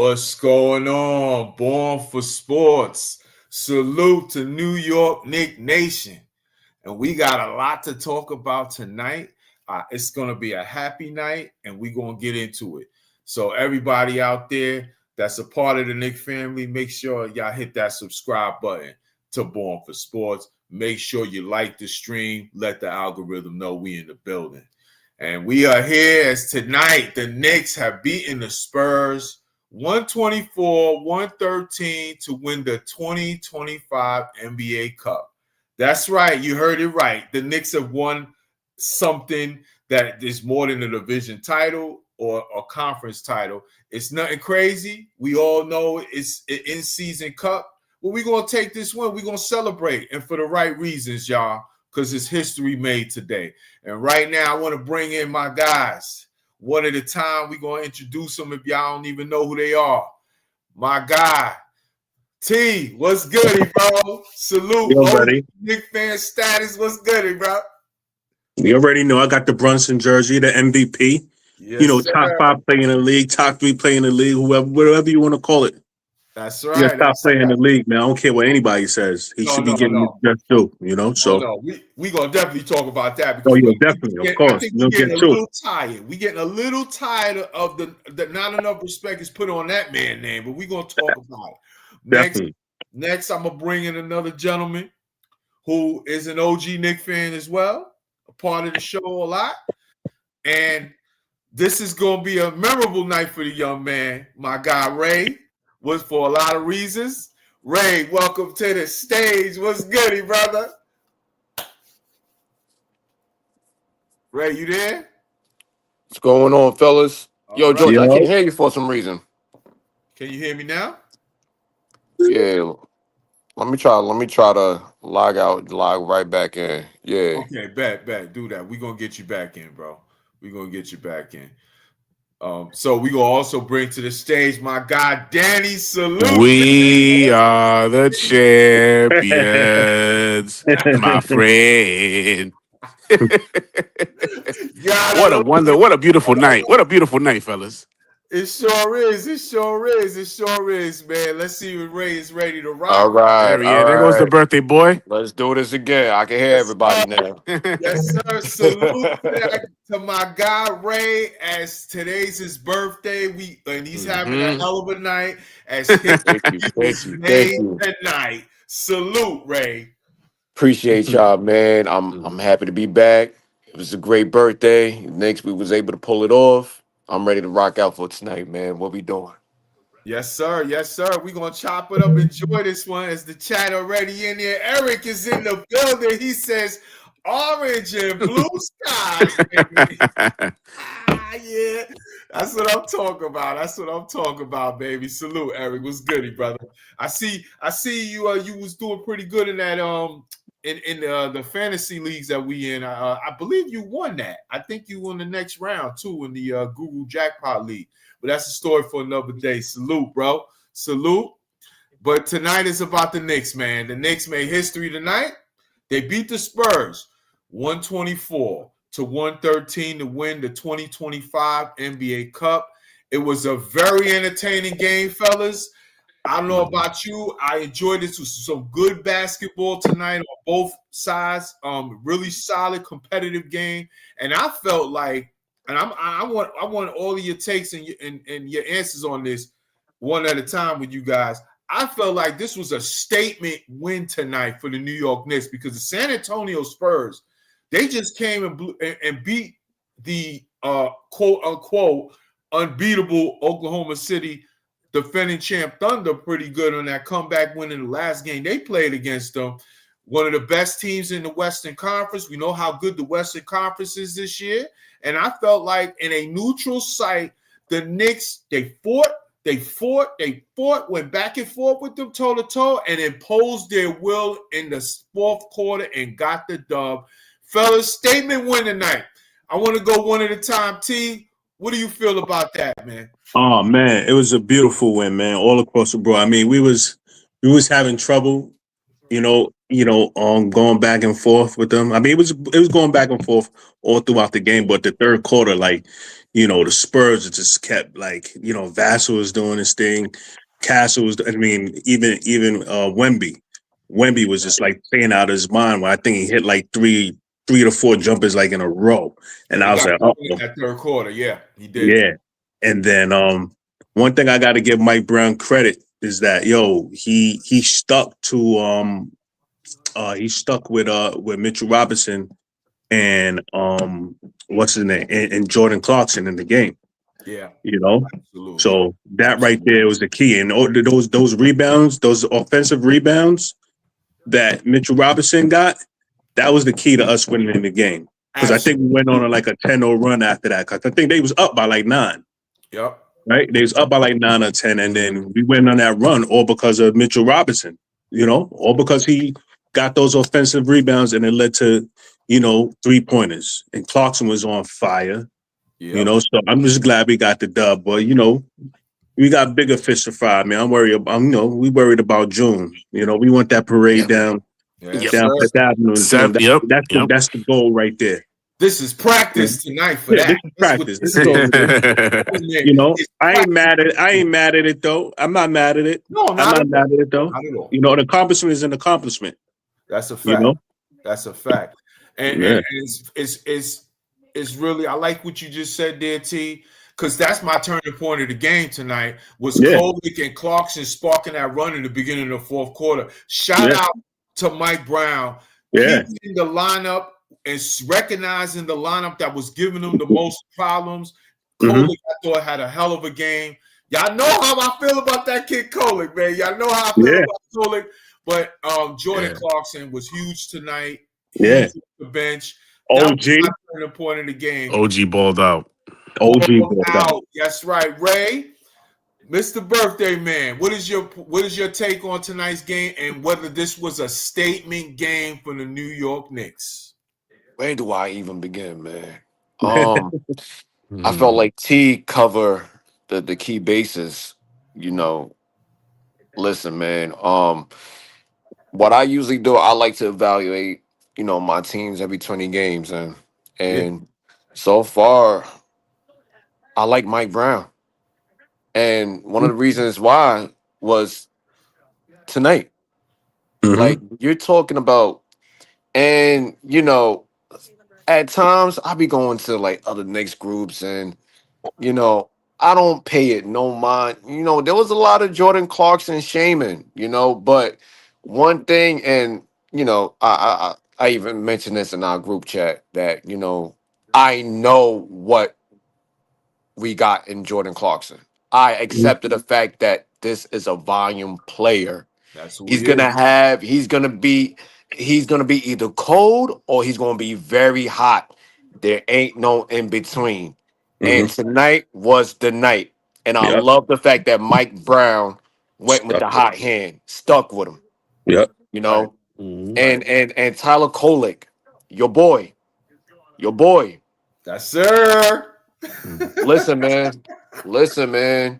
What's going on? Born for Sports. Salute to New York Knicks Nation. And we got a lot to talk about tonight. It's going to be a happy night, and we're going to get into it. So everybody out there that's a part of the Knicks family, make sure y'all hit that subscribe button to Born for Sports. Make sure you like the stream. Let the algorithm know we in the building. And we are here as tonight the Knicks have beaten the Spurs 124-113 to win the 2025 NBA Cup. That's right. You heard it right. The Knicks have won something that is more than a division title or a conference title. It's nothing crazy. We all know it's an in-season cup. But we're going to take this win. We're going to celebrate. And for the right reasons, y'all, because it's history made today. And right now, I want to bring in my guys. One at a time, we're going to introduce them if y'all don't even know who they are. My guy, T, what's good, bro? Salute. You already. Knicks fan status, what's good, bro? You already know I got the Brunson jersey, the MVP. Yes, sir. Top 5 player in the league, top 3 player in the league, whatever you want to call it. That's right. He's a top player in the league, man. I don't care what anybody says. He should be getting his just due, So no, we gonna definitely talk about that. Because definitely, of course. I think we're getting a little tired. We're getting a little tired of the not enough respect is put on that man's name, but we're gonna talk about it. Next, I'm gonna bring in another gentleman who is an OG Knicks fan as well, a part of the show a lot, and this is gonna be a memorable night for the young man, my guy Ray. Was for a lot of reasons. Ray, welcome to the stage. What's goody, brother? Ray, you there? What's going on, fellas? Yo, George, I can't hear you for some reason. Can you hear me now? Yeah. Let me try to log out, log right back in. Yeah. Okay, bet. Do that. We're gonna get you back in, bro. We're gonna get you back in. So we gonna also bring to the stage my guy Danny. Salute. We are the champions, my friend. What a beautiful night. What a beautiful night, fellas. It sure is, man. Let's see if Ray is ready to rock. All right. There goes the birthday boy. Let's do this again. I can hear everybody now. Yes, sir. Salute to my guy Ray, as today's his birthday. And he's having a hell of a night as his Thank you. tonight. Salute, Ray. Appreciate y'all, man. I'm happy to be back. It was a great birthday. Next we was able to pull it off. I'm ready to rock out for tonight, man. What we doing? Yes, sir. We're going to chop it up. Enjoy this one. As the chat already in there. Eric is in the building. He says, orange and blue skies. Yeah. That's what I'm talking about. Baby. Salute, Eric. What's goody, brother? I see you you was doing pretty good in that in the fantasy leagues that we in. I believe you won that. I think you won the next round too in the Google Jackpot League. But that's a story for another day. Salute, bro. Salute. But tonight is about the Knicks, man. The Knicks made history tonight. They beat the Spurs 124-113 to win the 2025 NBA Cup. It was a very entertaining game, fellas. I don't know about you. I enjoyed this. It was some good basketball tonight on both sides. Really solid, competitive game. And I felt like, and I want all of your takes and your answers on this one at a time with you guys. I felt like this was a statement win tonight for the New York Knicks because the San Antonio Spurs, they just came and beat the quote unquote unbeatable Oklahoma City defending champ Thunder pretty good on that comeback win in the last game they played against them. One of the best teams in the Western Conference. We know how good the Western Conference is this year. And I felt like in a neutral site, the Knicks, they fought, went back and forth with them toe-to-toe and imposed their will in the fourth quarter and got the dub. Fellas, statement win tonight. I want to go one at a time. T, what do you feel about that, man? Oh, man, it was a beautiful win, man, all across the board. I mean, we was having trouble, going back and forth with them. I mean, it was going back and forth all throughout the game, but the third quarter, like, the Spurs just kept like, Vassell was doing his thing, Castle was. I mean, even Wemby was just like playing out of his mind. Where I think he hit like three to four jumpers like in a row, and He I was got like, going oh, in that third quarter. Yeah, he did. yeah. And then one thing I got to give Mike Brown credit is that he stuck to he stuck with Mitchell Robinson and what's his name and Jordan Clarkson in the game. Yeah, absolutely. So that right there was the key. And those rebounds, those offensive rebounds that Mitchell Robinson got, that was the key to us winning the game. Because I think we went on like a 10-0 run after that. Cause I think they was up by like 9. Yep. Right? They was up by like 9 or 10. And then we went on that run all because of Mitchell Robinson, all because he got those offensive rebounds and it led to, 3-pointers. And Clarkson was on fire. Yep. So I'm just glad we got the dub. But, we got bigger fish to fry, man. I'm worried about, we worried about June. We want that parade down down Fifth Avenue. That's the goal right there. This is practice tonight for that. This is practice. This is I ain't mad at it though. I'm not mad at it. No, I'm not mad at it though. Not at all. An accomplishment is an accomplishment. That's a fact. That's a fact. And it's really, I like what you just said there, T, because that's my turning point of the game tonight was Kolek and Clarkson sparking that run in the beginning of the fourth quarter. Shout out to Mike Brown. Keeping the lineup and recognizing the lineup that was giving them the most problems. Kolek, I thought, had a hell of a game. Y'all know how I feel about that kid Kolek, man. Y'all know how I feel about Kolek. But Jordan Clarkson was huge tonight. Huge on the bench. OG. The point of the game. OG balled out. OG balled out. That's right, Ray. Mr. Birthday Man, what is your take on tonight's game and whether this was a statement game for the New York Knicks? Where do I even begin, man? I felt like T cover the key bases. Listen, man. What I usually do, I like to evaluate, my teams every 20 games, and so far, I like Mike Brown, and one of the reasons why was tonight. Like you're talking about, and at times I be going to like other Knicks groups, and I don't pay it no mind. There was a lot of Jordan Clarkson shaming, but one thing, and I even mentioned this in our group chat that I know what we got in Jordan Clarkson. I accepted the fact that this is a volume player. That's He's gonna be either cold or he's gonna be very hot. There ain't no in between. And tonight was the night. And I love the fact that Mike Brown went with the hot hand, stuck with him. Yep. And Tyler Kolek, your boy. Yes, sir. Listen, man.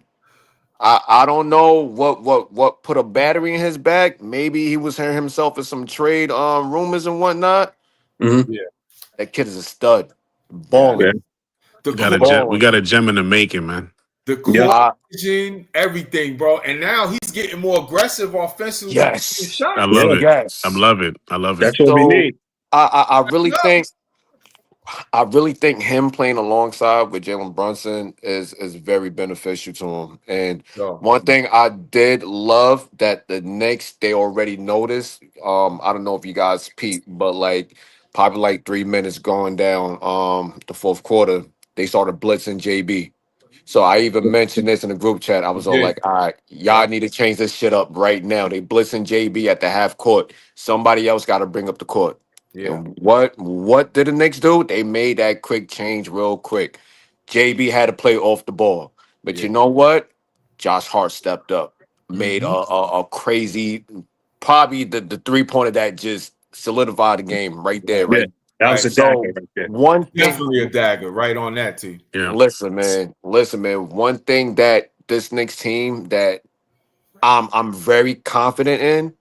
I don't know what put a battery in his back. Maybe he was hearing himself in some trade rumors and whatnot. Yeah. That kid is a stud. Balling. We got a gem in the making, man. The coordination, everything, bro. And now he's getting more aggressive offensively. Yes. I love it. Yes. I love it. That's what we need. I really think him playing alongside with Jalen Brunson is very beneficial to him. And one thing I did love that the Knicks, they already noticed. I don't know if you guys peeped, but probably 3 minutes going down the fourth quarter, they started blitzing JB. So I even mentioned this in the group chat. I was all like, all right, y'all need to change this shit up right now. They blitzing JB at the half court. Somebody else got to bring up the court. Yeah. And what did the Knicks do? They made that quick change real quick. JB had to play off the ball. But you know what? Josh Hart stepped up. Made a crazy, probably the 3-pointer that just solidified the game right there. Right. That was a dagger right there. Definitely a dagger right on that team. Yeah. Listen, man. One thing that this Knicks team that I'm very confident in,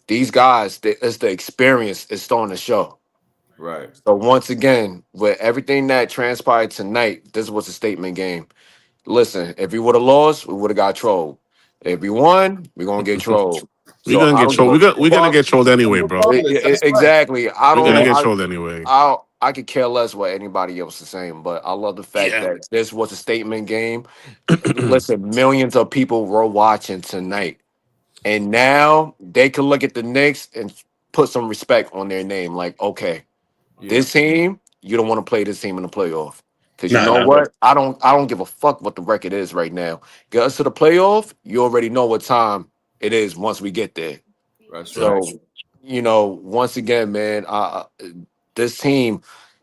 these guys, it's the experience is starting to show. Right. So once again, with everything that transpired tonight, this was a statement game. Listen, if we would have lost, we would have got trolled. If we won, we're gonna get trolled. We're So gonna I get don't give trolled. a We're gonna get trolled anyway, bro. Regardless, that's right. exactly. We're gonna get trolled anyway. I could care less what anybody else is saying, but I love the fact Yeah. that this was a statement game. Listen, millions of people were watching tonight, and now they can look at the Knicks and put some respect on their name. Like, okay, Yeah. this team, you don't want to play this team in the playoff. Because you Nah, know nah. what? I don't give a fuck what the record is right now. Get us to the playoff, you already know what time it is once we get there. That's So, right. once again, man, this team,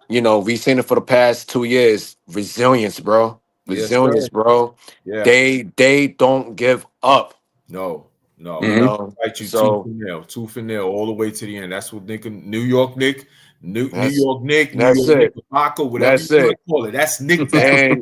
we've seen it for the past 2 years. Resilience, bro. Yes, Resilience, sir. bro. Yeah. They don't give up. No. You know. Fight you So tooth and nail, all the way to the end. That's what New York Nick, New that's York Nick, New that's York it. Knickerbocker, whatever you That's want it. to call it. That's Nick back.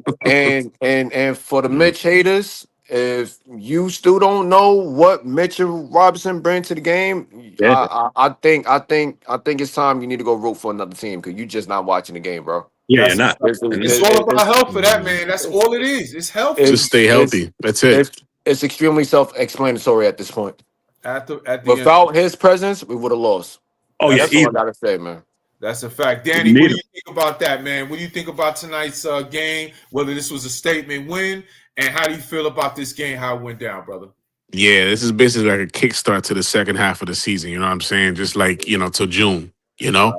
And for the Mitch haters, if you still don't know what Mitchell Robinson brings to the game, Yeah. I think it's time you need to go root for another team because you just not watching the game, bro. Yeah, you're That's not. It's and it's all about health for that, man. That's it's all it is. It's health for Just you. stay healthy. That's it. it's extremely self-explanatory at this point. At the end. Without his presence, we would have lost. Oh yeah, That's all I gotta say, man. That's a fact. Danny, what do you think about that, man? What do you think about tonight's game? Whether this was a statement win, and how do you feel about this game? How it went down, brother? Yeah, this is basically like a kickstart to the second half of the season. You know what I'm saying? Just like till June. You know,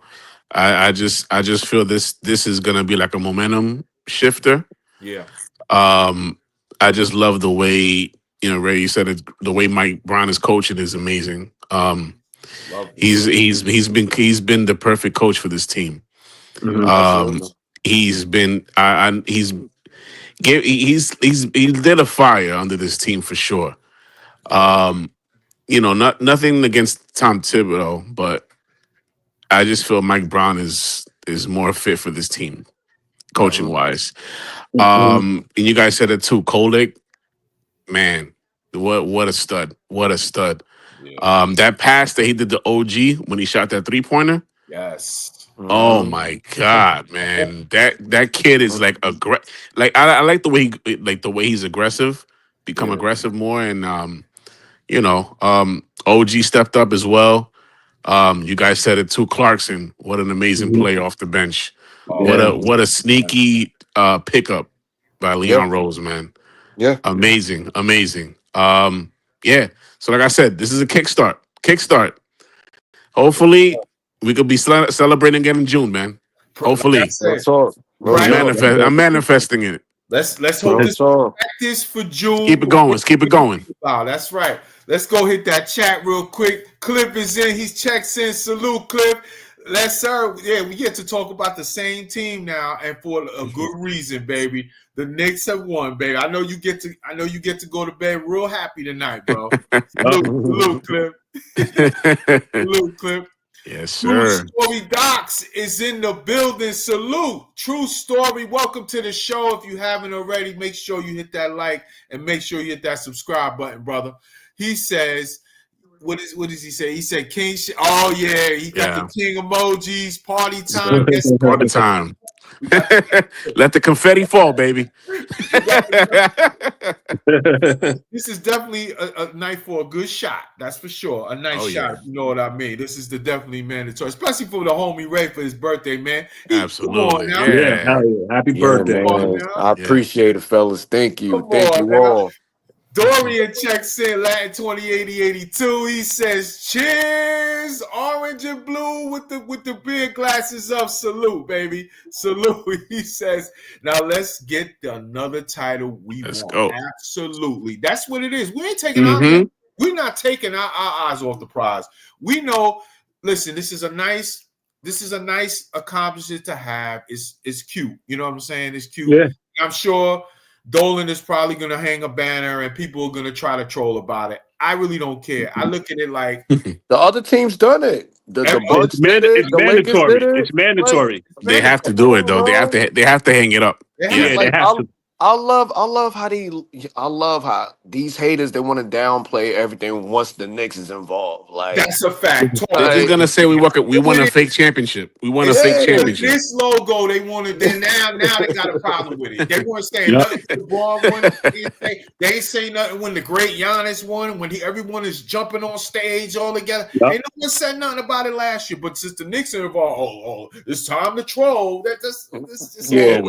I just feel this is gonna be like a momentum shifter. Yeah. I just love the way Ray, you said it. The way Mike Brown is coaching is amazing. He's been the perfect coach for this team. He's been he lit a fire under this team for sure. Nothing against Tom Thibodeau, but I just feel Mike Brown is more fit for this team, coaching wise. And you guys said it too. Kolek, man, what a stud! What a stud! Yeah. That pass that he did to OG when he shot that 3-pointer. Yes. Oh my God, man! That kid is like I like the way he's aggressive, become aggressive more, and OG stepped up as well. You guys said it too. Clarkson, what an amazing play off the bench. What a sneaky pickup by Leon Rose, man. Yeah, amazing. Yeah. So like I said, this is a kickstart. Hopefully, we could be celebrating again in June, man. Hopefully, I'm manifesting it. Let's hope this practice for June. Keep it going. Wow, that's right. Let's go hit that chat real quick. Cliff is in. He checks in. Salute, Cliff. We get to talk about the same team now, and for a good reason, baby. The Knicks have won, baby. I know you get to go to bed real happy tonight, bro. Salute, Cliff. Salute, Cliff. Yes, sir. True Story Docs is in the building. Salute. True Story. Welcome to the show. If you haven't already, make sure you hit that like and make sure you hit that subscribe button, brother. He says, what does he say? He said King. Oh yeah, he got the King emojis. Party time. Party time. Let the confetti fall, baby. This is definitely a night for a good shot. That's for sure. A nice shot. You know what I mean? This is definitely mandatory, especially for the homie Ray for his birthday, man. Absolutely. Happy birthday. Man. I appreciate it, fellas. Thank you. Thank you all. Dorian checks in Latin 208082. He says, "Cheers, orange and blue with the beer glasses up. Salute, baby. Salute." He says, "Now let's get another title we want." Go. Absolutely. That's what it is. We ain't taking we're not taking our eyes off the prize. We know, listen, this is a nice accomplishment to have. It's cute. You know what I'm saying? It's cute. Yeah. I'm sure Dolan is probably going to hang a banner and people are going to try to troll about it. I really don't care. I look at it like the other team's done it. The Bucks did it. It's The mandatory. Lakers did it. It's mandatory. They have to do it though. They have to hang it up. they have they have to. I love how these haters they want to downplay everything once the Knicks is involved. That's a fact. They're just Like gonna say we won a fake championship. We won a As fake soon as championship. this logo, they wanted. Then now they got a problem with it. They weren't saying Yeah. nothing. LeBron won. They ain't say nothing when the great Giannis won. When everyone is jumping on stage all together. Yeah. Ain't no one said nothing about it last year. But since the Knicks are involved, it's time to troll. That's Yeah.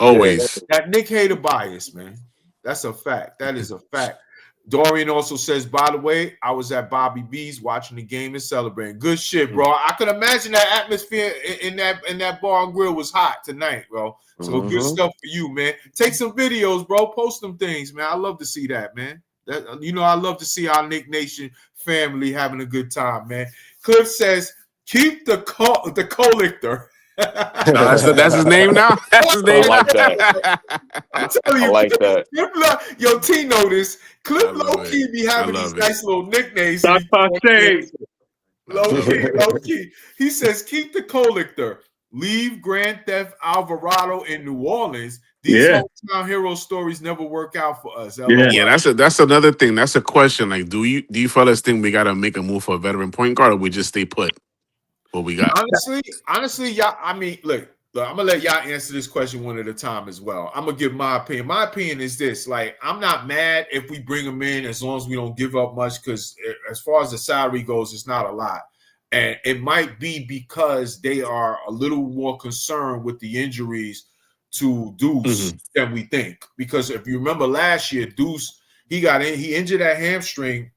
Always. that Nick hater bias, man. That's a fact. That is a fact. Dorian also says, by the way, I was at Bobby B's watching the game and celebrating. Good shit, bro. I could imagine that atmosphere in that bar and grill was hot tonight, bro. So good stuff for you, man. Take some videos, bro. Post them things, man. I love to see that, man. I love to see our Nick Nation family having a good time, man. Cliff says, keep the collector. That's his name now. That's his name. I like that. I'm telling you, I like that. Yo, T notice Cliff I love low key it. be having I these love nice little nicknames. That's passe. Low key. He says, keep the collector. Leave Grand Theft Alvarado in New Orleans. These hometown hero stories never work out for us. Yeah, that's another thing. That's a question. Like, do you fellas think we gotta make a move for a veteran point guard, or we just stay put? What we got? Honestly, y'all. I mean, look, I'm gonna let y'all answer this question one at a time as well. I'm gonna give my opinion. My opinion is this: like, I'm not mad if we bring them in as long as we don't give up much, because as far as the salary goes, it's not a lot, and it might be because they are a little more concerned with the injuries to Deuce than we think. Because if you remember last year, Deuce he injured that hamstring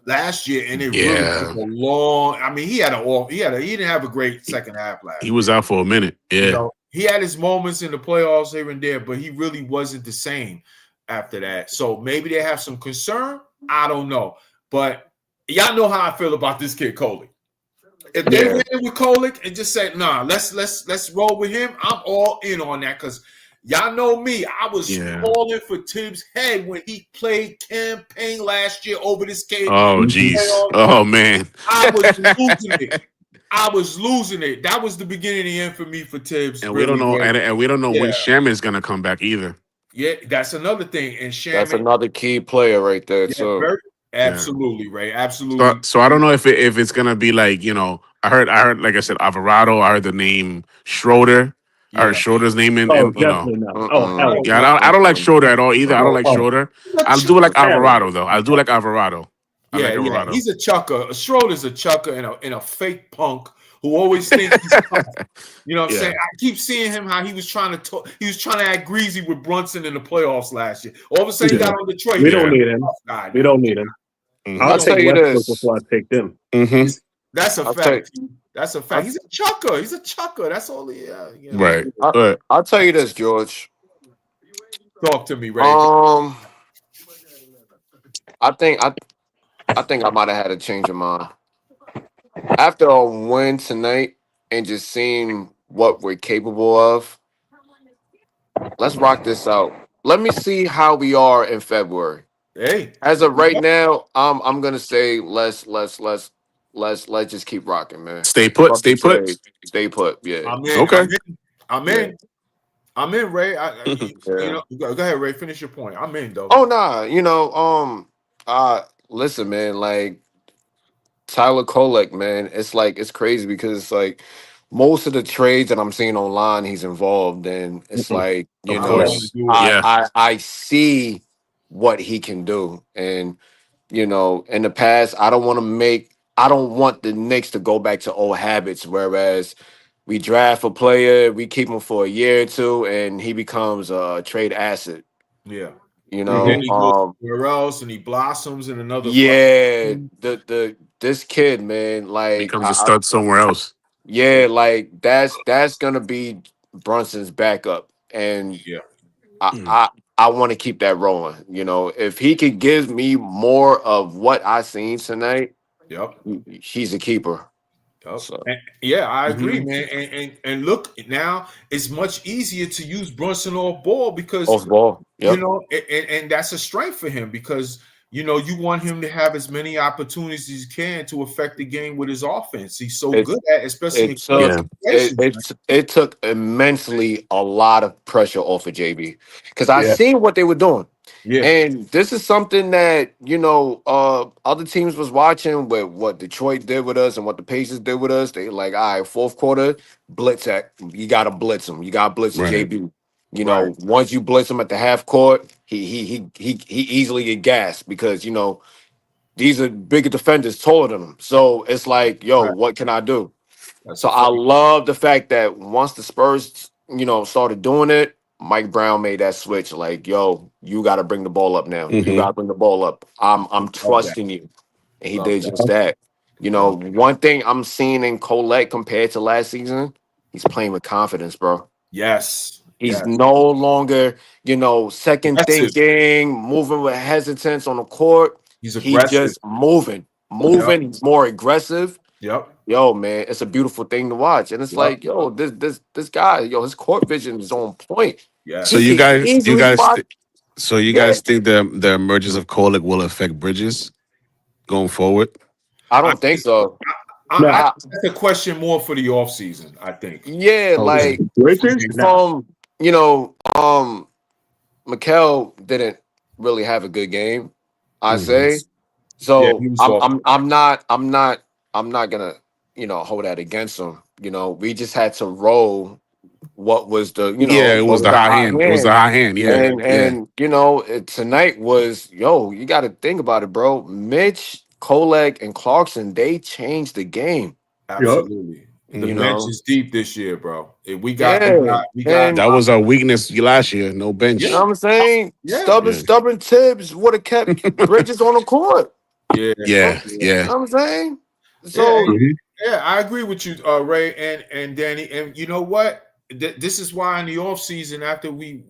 last year, and it really took a long. I mean, he didn't have a great second half last. He was out for a minute. Yeah, he had his moments in the playoffs here and there, but he really wasn't the same after that. So maybe they have some concern. I don't know, but y'all know how I feel about this kid Kolek. If they win with Kolek and just say, "Nah, let's roll with him," I'm all in on that because. Y'all know me. I was calling for Tibbs' head when he played campaign last year over this kid. Oh, jeez. Oh, man. I was losing it. That was the beginning of the end for me for Tibbs. And we don't know. And we don't know when Shaman's gonna come back either. Yeah, that's another thing. And Shaman, that's another key player right there. So absolutely, Ray. Absolutely. So I don't know if it's gonna be like, I heard like I said, Alvarado. I heard the name Schroeder. I heard Schroeder's name in definitely not. Oh, yeah, I don't like Schroeder at all either. I don't like Schroeder. I'll do like Alvarado though. I'll do like Alvarado. Yeah, he's a chucker. Schroeder's a chucker and a fake punk who always thinks he's tough. You know what I'm saying? I keep seeing him how he was trying to talk. He was trying to act greasy with Brunson in the playoffs last year. All of a sudden, he got on Detroit. We don't need him. We don't need him. I'll take Westbrook before I take them. That's a fact. That's a fact. He's a chucker. That's all he. Right. I'll tell you this, George. Talk to me, Ray. I think I might have had a change of mind after a win tonight and just seeing what we're capable of. Let's rock this out. Let me see how we are in February. Hey, as of right now, I'm gonna say let's just keep rocking, man. Stay put. Yeah. I'm in, Ray. Go ahead, Ray. Finish your point. I'm in, though. Oh nah, listen, man. Like Tyler Kolek, man. It's crazy because it's like most of the trades that I'm seeing online, he's involved in. It's like I see what he can do, and in the past, I don't want the Knicks to go back to old habits, whereas we draft a player, we keep him for a year or two, and he becomes a trade asset. Yeah. And then he goes somewhere else and he blossoms in another. Yeah, this kid, man, like becomes a stud somewhere else. Yeah, like that's gonna be Brunson's backup, and I want to keep that rolling. If he could give me more of what I seen tonight, he's a keeper. So. I agree, man. And look, now it's much easier to use Brunson off ball because off ball, and that's a strength for him because you want him to have as many opportunities as he can to affect the game with his offense. He's so It good at, especially it in clutch took Yeah. it situations. it took immensely a lot of pressure off of JB because I Yeah. seen what they were doing. Yeah, And this is something that, other teams was watching with what Detroit did with us and what the Pacers did with us. They like, all right, fourth quarter, blitz at you gotta blitz him. You gotta blitz Right. JB. right. Once you blitz him at the half court, he easily get gassed because these are bigger defenders taller than him. So it's like, yo, Right. what can I do? That's So a I fact. love the fact that once the Spurs, started doing it, Mike Brown made that switch. Like, yo, you got to bring the ball up now. You got Mm-hmm. to bring the ball up. I'm Love that. trusting you, and he Love did that. just that. Love One thing I'm seeing in Colette compared to last season, he's playing with confidence, bro. Yes. He's Yes. no longer, second Aggressive. thinking, moving with hesitance on the court. He's He aggressive. just moving, Yep. moving. He's more aggressive. Yep. Yo, man, it's a beautiful thing to watch, and it's Yep. like, yo, this guy, his court vision is on point. So He Yes. you can guys, you easily guys, spot. so you Yeah, guys think the emergence of Kolek will affect Bridges going forward? I I don't think think so. I No, I think that's a question more for the offseason, I think. Yeah, Okay. like Bridges? No. from you know, Mikel didn't really have a good game. I Mm-hmm. say Yeah, he so. was I'm off. I'm I'm not I'm not I'm not gonna hold that against him. We just had to roll. What was the Yeah, it what was was the the high hot hand. It was the hand? high hand. Yeah, Yeah. yeah. And tonight was you got to think about it, bro. Mitch, Kolek, and Clarkson, they changed the game. Yup. Absolutely. The You Mm-hmm. bench know, is deep this year, bro. We got we yeah, got we got and That was our weakness last year. No you yeah, know bench. what I'm saying. yeah, Stubborn, Yeah. stubborn Tibbs would have kept Bridges on the court. yeah, Yeah. You yeah. Yeah. know what I'm saying? Yeah, So Mhm. yeah, I agree with you, Ray and Danny. And you know what? This is why in the offseason, after we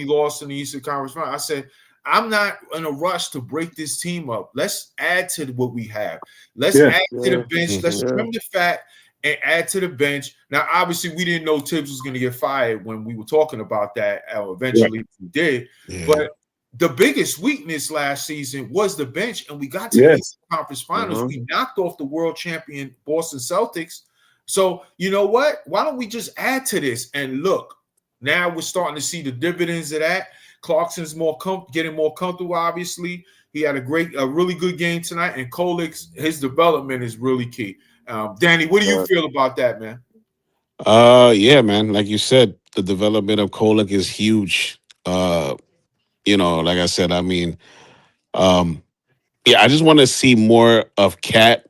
lost in the Eastern Conference Final, I said, I'm not in a rush to break this team up. Let's add to what we have. Let's Yeah. add to the yeah, bench. Let's Mm-hmm. yeah, trim the fat and add to the bench. Now, obviously, we didn't know Tibbs was going to get fired when we were talking about that. Yeah. Eventually, we did. Yeah. But the biggest weakness last season was the bench, and we got to the Yeah. Eastern Conference Finals. hmm We knocked off the world champion Boston Celtics. So you know what? Why don't we just add to this and look? Now we're starting to see the dividends of that. Clarkson's getting more comfortable. Obviously, he had a really good game tonight, and Kolik's his development is really key. Danny, what do you yeah. feel about that, man? Yeah, man. Like you said, the development of Kolek is huge. Like I said, I mean, um, yeah, I just want to see more of Cat,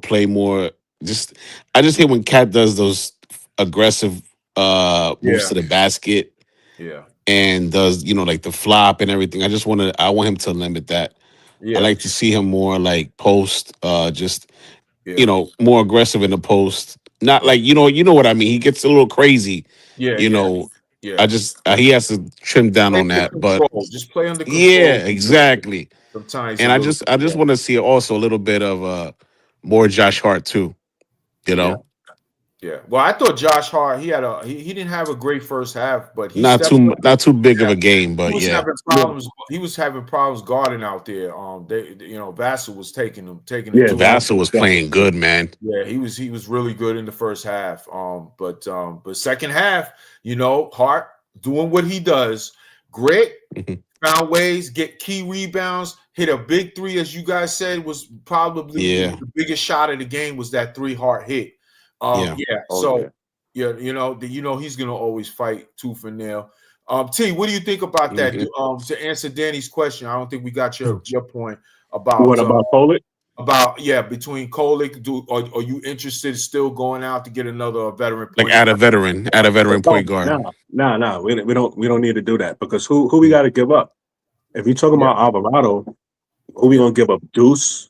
play more. Just I just hate when Cat does those aggressive moves Yeah, to the basket yeah, and does, like the flop and everything. I want him to limit that. I yeah, like to see him more like post, just yeah, more aggressive in the post. Not yeah, like you know what I mean. He gets a little crazy. yeah, You yeah, know, yeah. he has to trim down Play on under that. But control. Just play under control. yeah, exactly. Sometimes a And I little just I just bit. want to see also a little bit of more Josh Hart too. You Yeah. know, Yeah. Well, I thought Josh Hart, he didn't have a great first half, but he not stepped too up. not too big of Yeah. a game, He but was yeah, having Yeah. problems. He was having problems guarding out there. Vassell was taking it Yeah. to him. Vassell was playing good, man. Yeah, he was really good in the first half. But second half, Hart doing what he does, grit, Mhm. found ways, get key rebounds, hit a big three, as you guys said, was probably Yeah, the biggest shot of the game was that 3 Hart hit. yeah. Yeah. Oh So yeah. yeah, he's gonna always fight tooth and nail. T, what do you think about that? Mhm. To answer Danny's question, I don't think we got your point about What about Kolek? between Kolek. Are you interested still going out to get another veteran Like point guard? add a veteran No, point guard. no. We don't need to do that because who we got to give up? If you're talking Yeah, about Alvarado, who we yeah. gonna give up? Deuce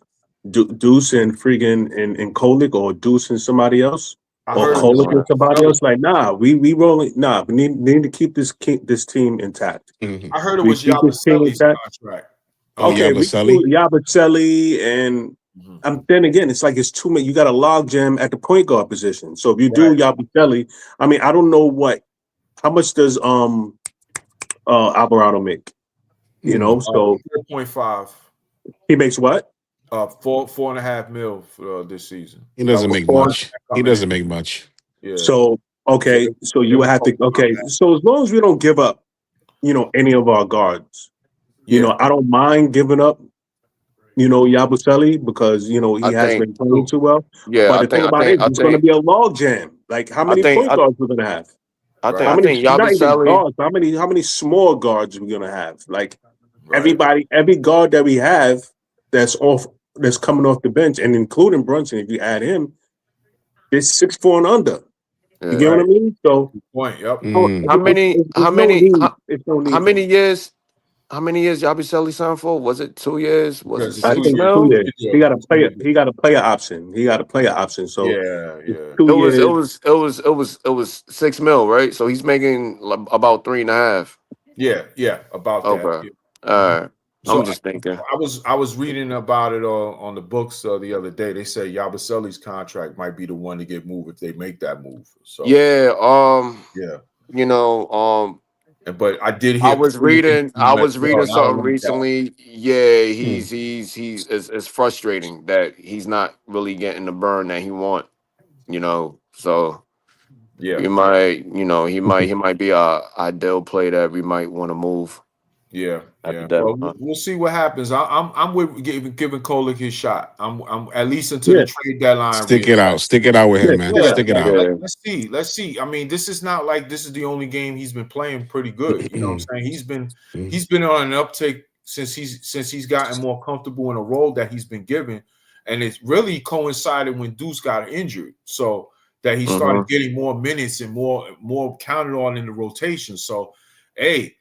and freaking and Kolek, or Deuce and somebody else, I or heard it Nah, was Kolek nah. and somebody Yabusele. else. Like, nah, we rolling. Nah, we need to keep this team intact. Mhm. I heard it We was keep this team Yabusele's intact. contract. Oh, Okay, we Yabusele. do Yabusele and Mhm. then again, it's like it's too many. You got a log jam at the point guard position. So if you Right. do Yabusele, I mean, I don't know how much does Alvarado make? Mm. So 4.5. He makes what? 4.5 mil for this season. He doesn't make Four. much. He Coming doesn't in. make much. Yeah. So okay, So so they you would were have to talking about okay. that. So as long as we don't give up, any of our guards, Yeah. I don't mind giving up, Yabusele because he I has think been playing too well. yeah, But the thing about it, it's going to be a log jam. Like how I many think point guards we're going to have? Right. How many? Not even Yabusele. guards. How many small guards we're going to have? Like Right. every guard that we have that's coming off the bench, and including Brunson, if you add him, it's 6'4" and under. You get Yeah. what I Right. mean? So Point. Yep. Mm. How many? it's no need. It's no How need for many me. years? How many years Yabusele signed for? Was it 2 years? Was it Because it's I 6 think 2 years. two mil? years. He got to It's play 2 it. years. He got to play an option. He got to play an option. So Yeah. Yeah. 2 years. It was 6 mil, right? So he's making about 3.5. Yeah. Yeah. About that. Okay. Yeah. All right. I'm So just thinking. I was reading about it on the books the other day. They say Yabusele's contract might be the one to get moved if they make that move. So Yeah. yeah. You know. But I did I hear was Cleveland reading. I team as was well, reading and I don't something like that. recently. Yeah. Hmm. It's frustrating that he's not really getting the burn that he want. So Yeah. you might. He might be a ideal play that we might want to move Yeah, at the yeah. Well, deadline. we'll see what happens. I'm with giving Kolek his shot. I'm at least until Yeah, the trade deadline Stick reassess. it out. Stick it out with yeah, him, man. yeah, Yeah, Stick it yeah. out. Yeah. Let's see. Let's see. I mean, this is not like this is the only game he's been playing pretty good. You know what I'm saying? He's been on an uptick since he's gotten more comfortable in a role that he's been given, and it's really coincided when Deuce got injured, so that he started Mm-hmm. getting more minutes and more counted on in the rotation. So, hey.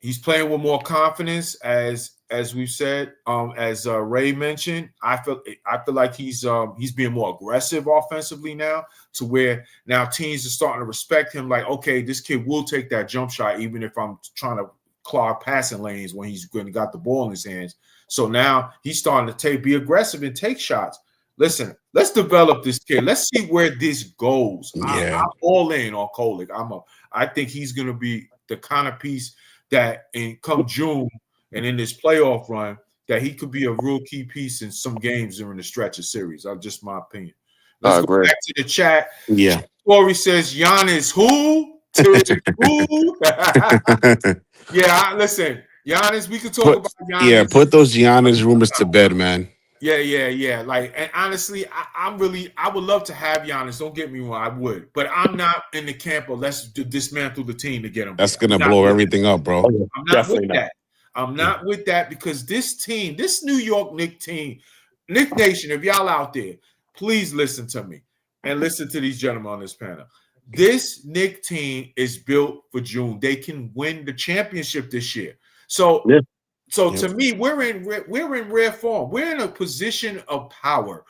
He's playing with more confidence, as we've said. As Ray mentioned, I feel like he's being more aggressive offensively now, to where now teams are starting to respect him. Like, okay, this kid will take that jump shot, even if I'm trying to clog passing lanes when he's going to got the ball in his hands. So now he's starting to be aggressive and take shots. Listen, let's develop this kid. Let's see where this goes. Yeah. I'm all in on Kolek. I think he's going to be the kind of piece that come June and in this playoff run, that he could be a real key piece in some games during the stretch of series. That's just my opinion. Let's I go agree. back to the chat. Yeah. Corey says Giannis who? Who? Yeah, listen, Giannis, we could talk about Giannis. Put those Giannis rumors to bed, man. Yeah. Like, and honestly, I would love to have Giannis. Don't get me wrong, I would, but I'm not in the camp of let's dismantle the team to get him. That's here. gonna blow everything up, bro. Oh, yeah. I'm not Definitely with not. that. I'm not with that because this team, this New York Knicks team, Knick Nation, if y'all out there, please listen to me and listen to these gentlemen on this panel. This Knick team is built for June. They can win the championship this year. So, Yeah. to me, we're in rare form. We're in a position of power.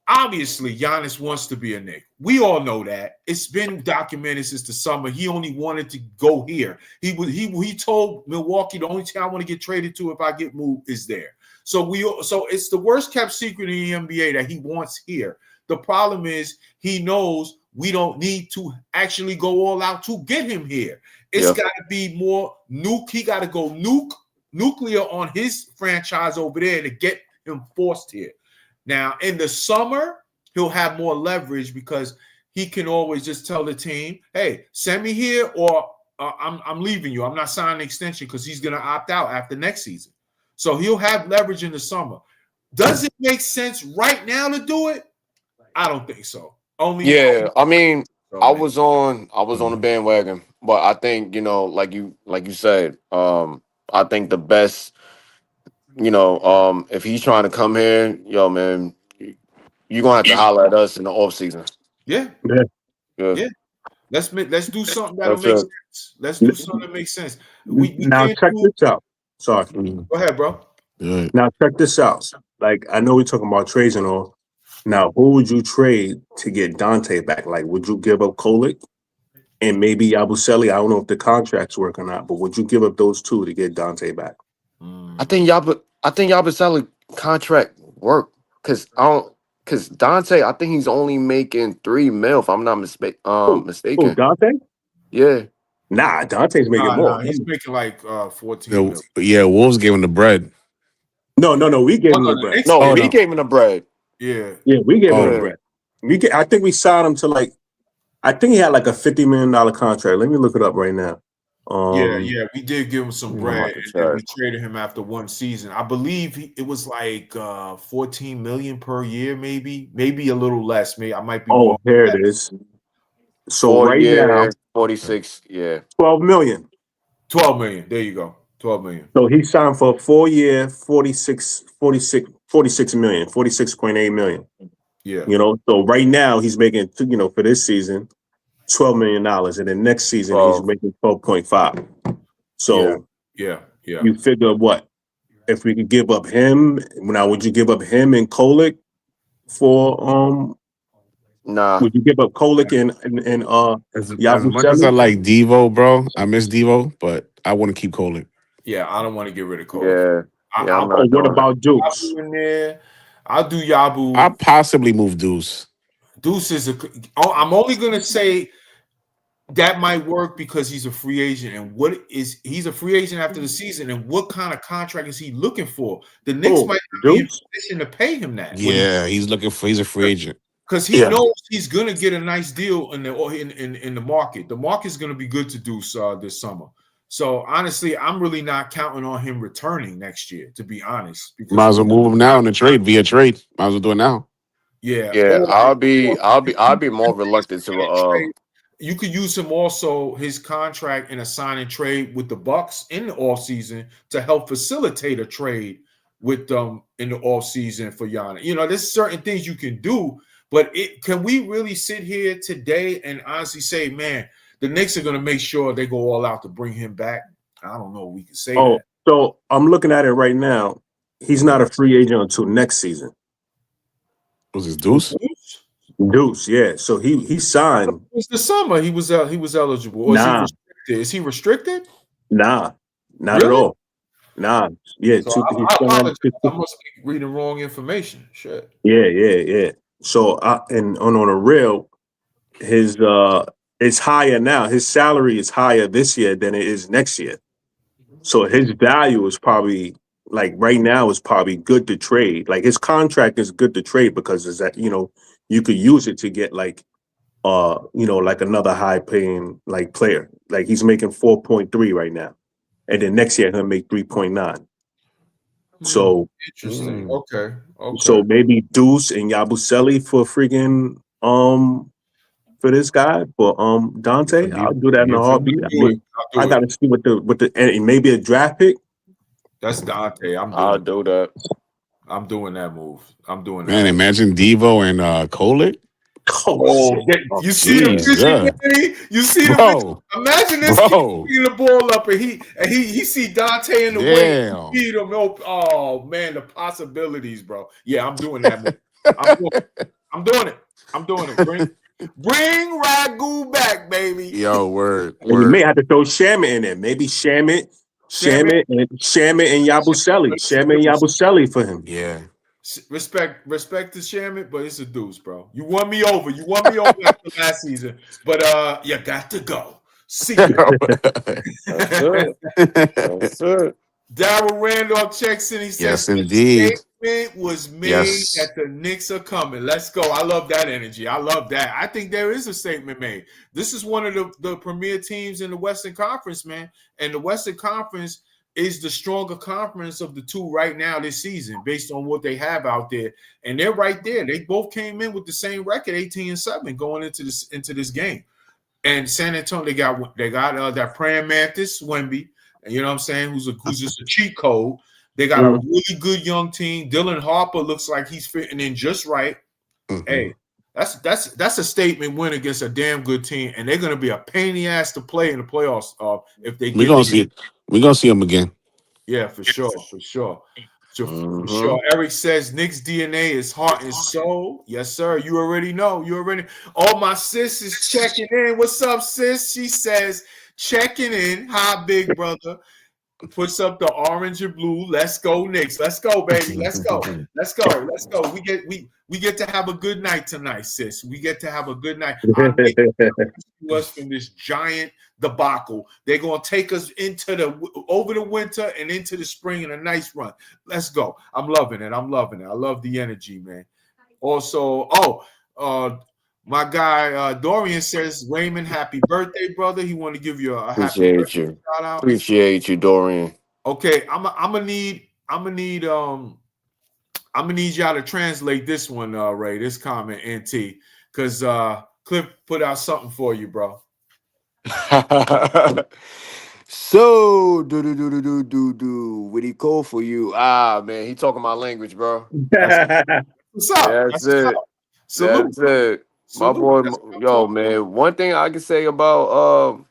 Obviously, Giannis wants to be a Knick. We all know that. It's been documented since the summer. He only wanted to go here. He told Milwaukee the only team I want to get traded to if I get moved is there. So it's the worst kept secret in the NBA that he wants here. The problem is he knows we don't need to actually go all out to get him here. It's got to be more nuke. He got to go nuclear on his franchise over there to get him forced here. Now, in the summer, he'll have more leverage because he can always just tell the team, hey, send me here or I'm leaving you. I'm not signing an extension because he's going to opt out after next season. So he'll have leverage in the summer. Does it make sense right now to do it? I don't think so. I mean, I was on the bandwagon, but I think, like you said, I think the best, if he's trying to come here, yo, man, you're gonna have to holler at us in the off season. Yeah. Yeah. Let's do something that'll That's make it. sense. Let's do something that makes sense. We Now can't check this out. Sorry. Go ahead, bro. Good. Now check this out. Like I know we're talking about trades and all. Now, who would you trade to get Dante back? Like, would you give up Kolek and maybe Yabusele? I don't know if the contracts work or not, but would you give up those two to get Dante back? I think Yabusele contract work because Dante, I think he's only making 3 mil if I'm not mistaken. Oh, Dante? Yeah. Nah, Dante's making more. He's making like 14 mil. Yeah, Wolves gave him the bread. No. We gave Oh, him no, the the bread. Knicks No, Oh gave we no. gave him the bread. Yeah. Yeah, we gave him the Oh, Yeah. bread. I think we signed him to like. I think he had like a $50 million contract. Let me look it up right now. Yeah, we did give him some I'm bread, about to and then we check. traded him after one season. I believe it was like 14 million per year, maybe a little less. Maybe I might be Oh, wrong. here it is. So 4 right now, years, 46. Yeah. 12 million. 12 million. There you go. 12 million. So he signed for a 4 year, 46 million, 46.8 million. Yeah, You know, so right now he's making, for this season, $12 million. And then next season he's 12. making 12.5. yeah, So yeah. you figure what? If we could give up him, now would you give up him and Kolick for Nah. would you give up Kolick and as much as I Yabusele? like Devo, bro, I miss Devo, but I want to keep Colin. Yeah, I don't want to get rid of Cole. Yeah. Yeah, I'm I'll Or not put what doing it. about Dukes? Yabu in there. I'll do I Yabu. possibly move Deuce. Deuce is I'm only gonna say that might work because he's a free agent, and he's a free agent after the season, and what kind of contract is he looking for? The Knicks Oh, might not be in Dukes? position to pay him that. Yeah, he's a free agent. Because he Yeah. knows he's gonna get a nice deal in the market. The market's gonna be good to Deuce this summer. So honestly, I'm really not counting on him returning next year, to be honest. Because Might as well move him now in the trade via trade. Might as well do it now. yeah, Yeah, or I'll be more reluctant to trade. You could use him also his contract in a sign and trade with the Bucks in the off season to help facilitate a trade with them in the off season for Giannis. There's certain things you can do, but can we really sit here today and honestly say, man, the Knicks are going to make sure they go all out to bring him back? I don't know if we can say Oh, that. so I'm looking at it right now. He's not a free agent until next season. Was his Deuce? Deuce, yeah. So he signed. It was the summer he was eligible, or is he Nah, restricted? Is he restricted? not at Really? all. Nah, yeah. So He I signed. apologize. I must be reading wrong information. Shit. Yeah. So and on a real, his it's higher now. His salary is higher this year than it is next year. So his value is probably like right now is probably good to trade. Like his contract is good to trade because is that you could use it to get like like another high paying like player. Like he's making 4.3 right now. And then next year he'll make 3.9. So Interesting. Mm. Okay. maybe Deuce and Yabusele for freaking for this guy, for Dante. I'll do that in a Beautiful. heartbeat. Do it. I'll I do it. gotta see what the and maybe a draft pick. That's Dante. I'm I'll doing. do that. I'm doing that move. I'm doing that Man, move. imagine Devo and Colin. Oh Oh, shit. you see the Yeah. vision, Jesus. Manny? You see the vision. Bro. Imagine this kid Bro. picking the ball up and he see Dante in the wing. Damn. Feed him. Oh man, the possibilities, bro. Yeah, I'm doing that move. I'm doing it. I'm doing it. Bring Ragu back, baby. Yo, word. And you may have to throw Shamit in there. Maybe Shamit and Yabusele. Shamit and Yabusele for him. Yeah. Respect to Shamit, but it's a deuce, bro. You won me over. After last season, but you got to go. See you. That's it. That's it. Daryl Randolph checks in. He says, Yes, indeed. statement was made Yes. that the Knicks are coming. Let's go. I love that energy. I love that. I think there is a statement made. This is one of the premier teams in the Western Conference, man. And the Western Conference is the stronger conference of the two right now this season, based on what they have out there. And they're right there. They both came in with the same record, 18-7, going into this game. And San Antonio, they got that praying mantis, Wemby. You know what I'm saying? Who's just a cheat code. They got a really good young team. Dylan Harper looks like he's fitting in just right. Mhm. Hey, that's a statement win against a damn good team, and they're gonna be a pain in the ass to play in the playoffs if they We're get gonna see. We're gonna see him again. Yeah, for sure. For Mhm. sure. Eric says Nick's DNA is heart and soul. Yes, sir. You already know. Oh, my sis is checking in. What's up, sis? She says checking in. Hi, big brother. puts up the orange and blue. Let's go, Knicks. Let's go, baby. Let's go. Let's go. Let's go. We get to have a good night tonight, sis. We get to have a good night. I make us from this giant debacle. They're gonna take us over the winter and into the spring in a nice run. Let's go. I'm loving it. I'm loving it. I love the energy, man. Also, my guy Dorian says, Raymond, happy birthday, brother. He want to give you a happy birthday shout out. Appreciate you, Dorian. Okay, I'm gonna need y'all to translate this one, Ray. This comment, NT, because Cliff put out something for you, bro. So do what he call for you? Ah, man, he talking my language, bro. What's up? That's it. Salute. That's it. My boy, yo, man. One thing I can say about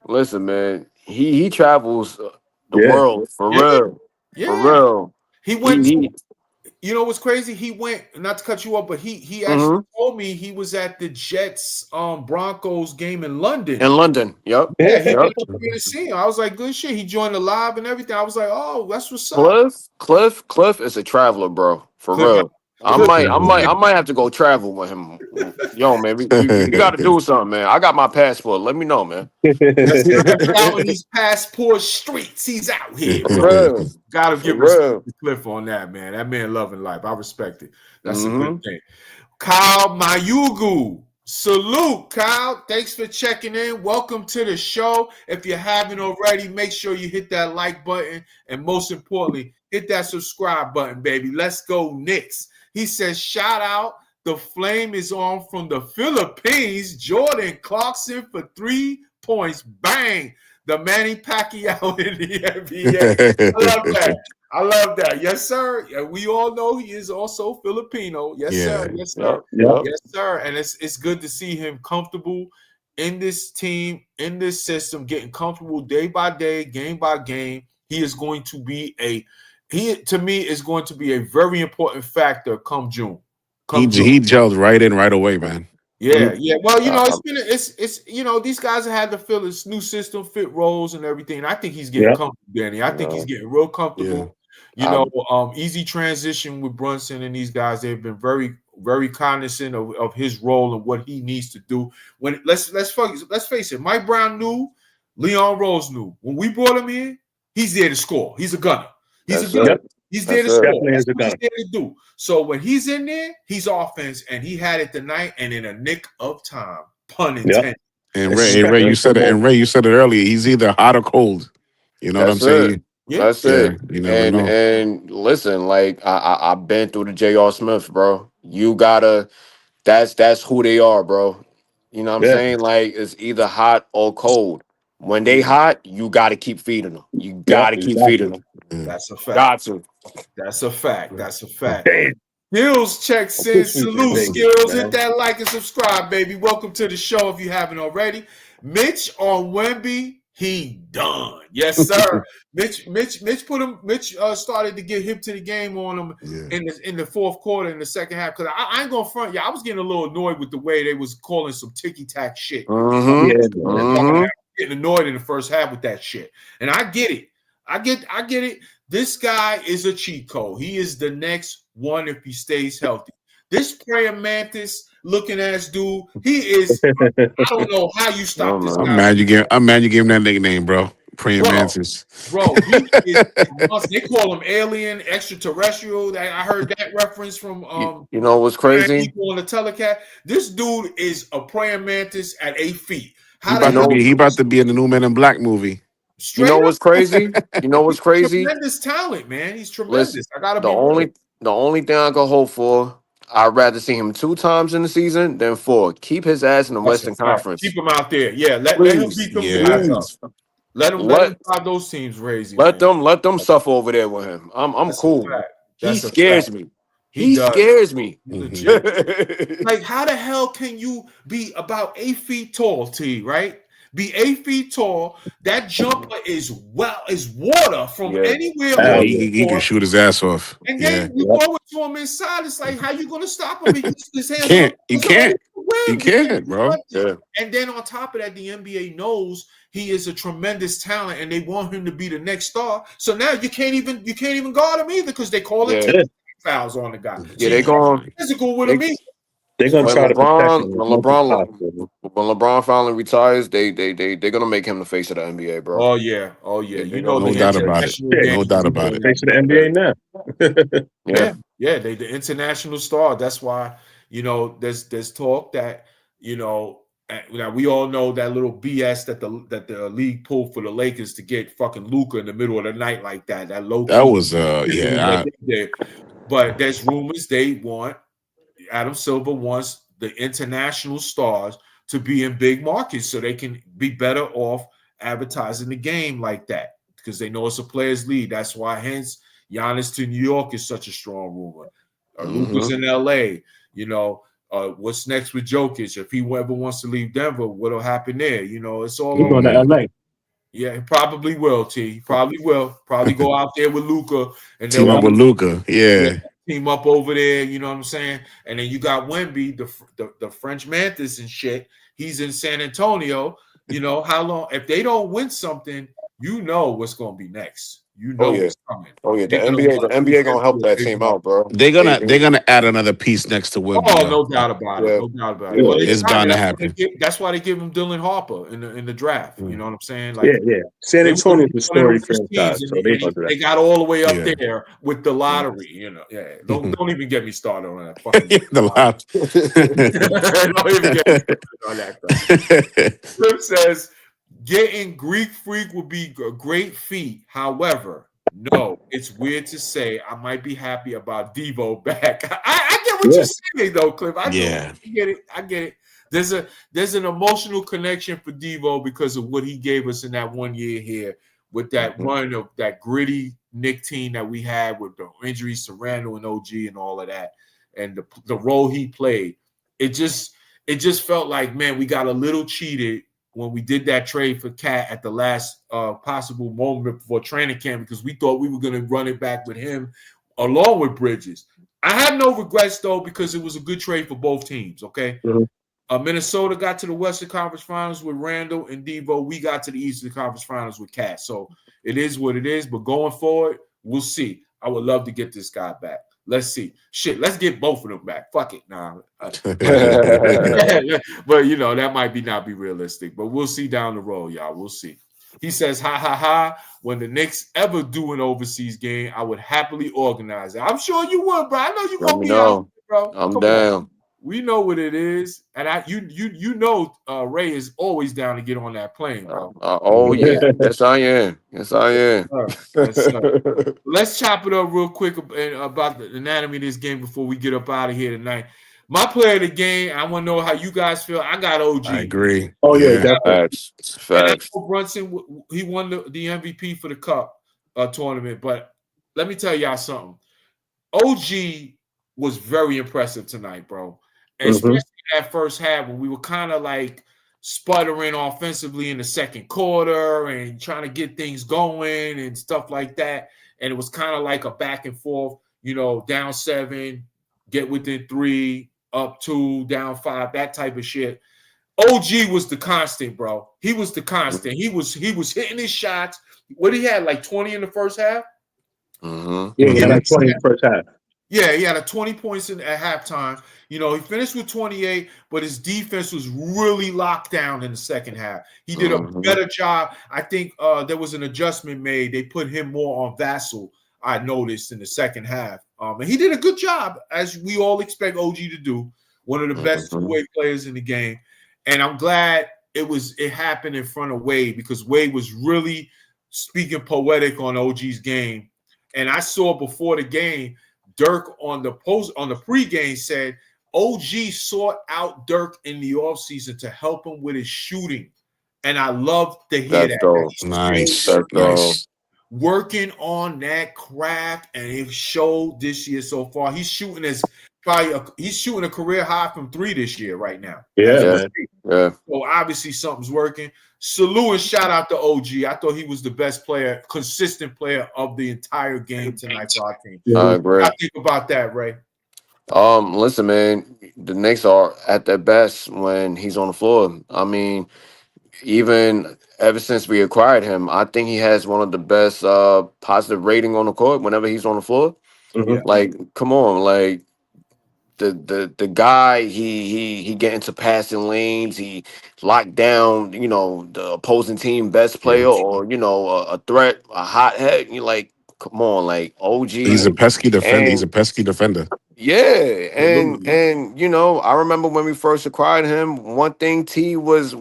listen, man, he travels the world for real. Yeah. For real. He went. You know what's crazy? He went, not to cut you off, but he actually told me he was at the Jets Broncos game in London. Yep. Yeah, he came up here to see him. I was like, good shit. He joined the live and everything. I was like, oh, that's what's up. Cliff is a traveler, bro. For real. I might have to go travel with him. Yo, man, we got to do something, man. I got my passport. Let me know, man. Out in these passport streets, he's out here. Gotta give respect to Cliff on that, man. That man loving life. I respect it. That's a good thing. Kyle Mayugu. Salute, Kyle. Thanks for checking in. Welcome to the show. If you haven't already, make sure you hit that like button. And most importantly, hit that subscribe button, baby. Let's go, Knicks. He says, shout out. The flame is on from the Philippines. Jordan Clarkson for 3 points. Bang. The Manny Pacquiao in the NBA. I love that. I love that. Yes, sir. Yeah, we all know he is also Filipino. Yes, sir. Yes, sir. Yes, sir. And it's good to see him comfortable in this team, in this system, getting comfortable day by day, game by game. He is going to be to me, is going to be a very important factor come June. He gelled right in right away, man. Yeah. Well, it's these guys have had to fill this new system, fit roles and everything. And I think he's getting comfortable, Danny. I think he's getting real comfortable. Easy transition with Brunson and these guys. They've been very, very cognizant of his role and what he needs to do. When let's face it, Mike Brown knew, Leon Rose knew. When we brought him in, he's there to score. He's a gunner. He's there to score. That's what he's there to do. So when he's in there, he's offense, and he had it tonight, and in a nick of time. Pun intended. And Ray, you said it. And Ray, you said it earlier. He's either hot or cold. You know what I'm saying? That's it. You never know. And listen, like I've been through the J.R. Smith, bro. You gotta. That's who they are, bro. You know what I'm saying? Like it's either hot or cold. When they hot, you got to keep feeding them. You got to keep feeding them. That's a fact. Got to. That's a fact. That's a fact. Skills checks in. Salute, Skills. Hit that like and subscribe, baby. Welcome to the show if you haven't already. Mitch on Wemby, he done. Yes, sir. Mitch started to get hip to the game on him in the fourth quarter, in the second half. Because I ain't gonna front. I was getting a little annoyed with the way they was calling some ticky-tack shit. Getting annoyed in the first half with that shit. And I get it. I get it. This guy is a cheat code. He is the next one if he stays healthy. This prayer mantis looking ass dude, he is. I don't know how you stop this guy. I'm mad you gave him that nickname, bro. Praying mantis. Bro, they call him alien, extraterrestrial. I heard that reference from you know what's crazy? People on the telecast. This dude is a praying mantis at 8 feet. He about to be in the new Men in Black movie. You know what's crazy? Tremendous talent, man. He's tremendous. Listen, the only thing I can hope for, I'd rather see him 2 times in the season than 4. Keep his ass in the Western Conference. Keep him out there. Yeah, let him beat them guys up. Let him drive those teams crazy. Let them suffer over there with him. I'm cool. He scares me. He scares me. Like, how the hell can you be about 8 feet tall, T, right? Be 8 feet tall. That jumper is water from anywhere. He can shoot his ass off. And then you go to him inside. It's like, how you gonna stop him? His hands you can't. He win. can't, bro. Yeah. And then on top of that, the NBA knows he is a tremendous talent, and they want him to be the next star. So now you can't even guard him either because they call it Yeah. fouls on the guy. Yeah, So they you can't going be physical with they him either. They're gonna when try to protect him LeBron as when much as LeBron possible. when LeBron finally retires, they're gonna make him the face of the NBA, bro. Oh yeah. They You know gonna the No make him doubt the about face. it. international Yeah, game. No doubt he's about the it. face of the NBA now. Yeah. They the international star. That's why there's talk that now we all know that little BS that the league pulled for the Lakers to get fucking Luka in the middle of the night like that. That low That key. was yeah. But there's rumors Adam Silver wants the international stars to be in big markets so they can be better off advertising the game like that because they know it's a players' league. That's why, hence, Giannis to New York is such a strong rumor. Luka's in LA. What's next with Jokic? If he ever wants to leave Denver, what'll happen there? It's all He's over. going to LA. Yeah, he probably will, T. He probably will. Probably go out there with Luka and Team up with Luka. Yeah. team up over there, you know what I'm saying? And then you got Wemby, the French Mantis and shit. He's in San Antonio. How long? If they don't win something, what's going to be next. What's coming. Oh yeah. The They're gonna NBA gonna help do a that big team one. out, bro. They're gonna add another piece next to Wemby. Oh, though. no doubt about it. Yeah. No doubt about it. Yeah. Well, It's bound to that's happen. that's why they give him Dylan Harper in the draft. You know what I'm saying? Yeah. San They Antonio's were a story one of the first franchise, teams, so they gonna do they that. got all the way up Yeah. there with the lottery. Yeah. Don't even get me started on that fucking The lot. don't even get me started on that. Flip says getting Greek Freak would be a great feat. However, no, it's weird to say. I might be happy about Devo back. I get what you're saying though, Cliff. I get it. There's an emotional connection for Devo because of what he gave us in that 1 year here with that run of that gritty Knick team that we had with the injuries to Randall and OG and all of that, and the role he played. It just felt like, man, we got a little cheated when we did that trade for Cat at the last possible moment before training camp because we thought we were going to run it back with him along with Bridges. I have no regrets, though, because it was a good trade for both teams, okay? Minnesota got to the Western Conference Finals with Randall and Devo. We got to the Eastern Conference Finals with Cat. So it is what it is. But going forward, we'll see. I would love to get this guy back. Let's see. Shit, let's get both of them back. Fuck it. Nah. But, that might not be realistic. But we'll see down the road, y'all. We'll see. He says, ha, ha, ha. When the Knicks ever do an overseas game, I would happily organize it. I'm sure you would, bro. I know you're going to be out there, bro. I'm down. We know what it is. And Ray is always down to get on that plane, bro. Oh, yeah. Yes, I am. Yes, I am. Yes, sir. Let's chop it up real quick about the anatomy of this game before we get up out of here tonight. My player of the game, I want to know how you guys feel. I got OG. I agree. Oh, yeah, definitely. Facts. Brunson, he won the MVP for the Cup tournament. But let me tell y'all something. OG was very impressive tonight, bro. Especially that first half when we were kind of like sputtering offensively in the second quarter and trying to get things going and stuff like that. And it was kind of like a back and forth, down 7, get within 3, up 2, down 5, that type of shit. OG was the constant, bro. He was the constant. He was hitting his shots. What he had, like 20 in the first half? Yeah, he had like 20 in the first half. Yeah, he had 20 points at halftime. He finished with 28, but his defense was really locked down in the second half. He did a better job. I think there was an adjustment made. They put him more on Vassell, I noticed, in the second half. And he did a good job, as we all expect OG to do. One of the best two-way players in the game. And I'm glad it happened in front of Wade because Wade was really speaking poetic on OG's game. And I saw before the game, Dirk on the pregame said OG sought out Dirk in the offseason to help him with his shooting. And I love to hear that. Dope. Nice. Working on that craft, and it showed this year so far. He's shooting a career high from 3 this year right now. Yeah. So obviously something's working. Salute and shout out to OG. I thought he was the best player, consistent player of the entire game tonight for our team. I agree. What do you think about that, Ray? Listen, man, the Knicks are at their best when he's on the floor. I mean, even ever since we acquired him, I think he has one of the best positive rating on the court whenever he's on the floor. Yeah. Mhm. Like, come on, like the guy he get into passing lanes, he locked down, the opposing team best player, or a threat, a hothead. You like, come on, like He's OG. a pesky defender. He's a And pesky defender. yeah, Absolutely. and I remember when we first acquired him. One thing T was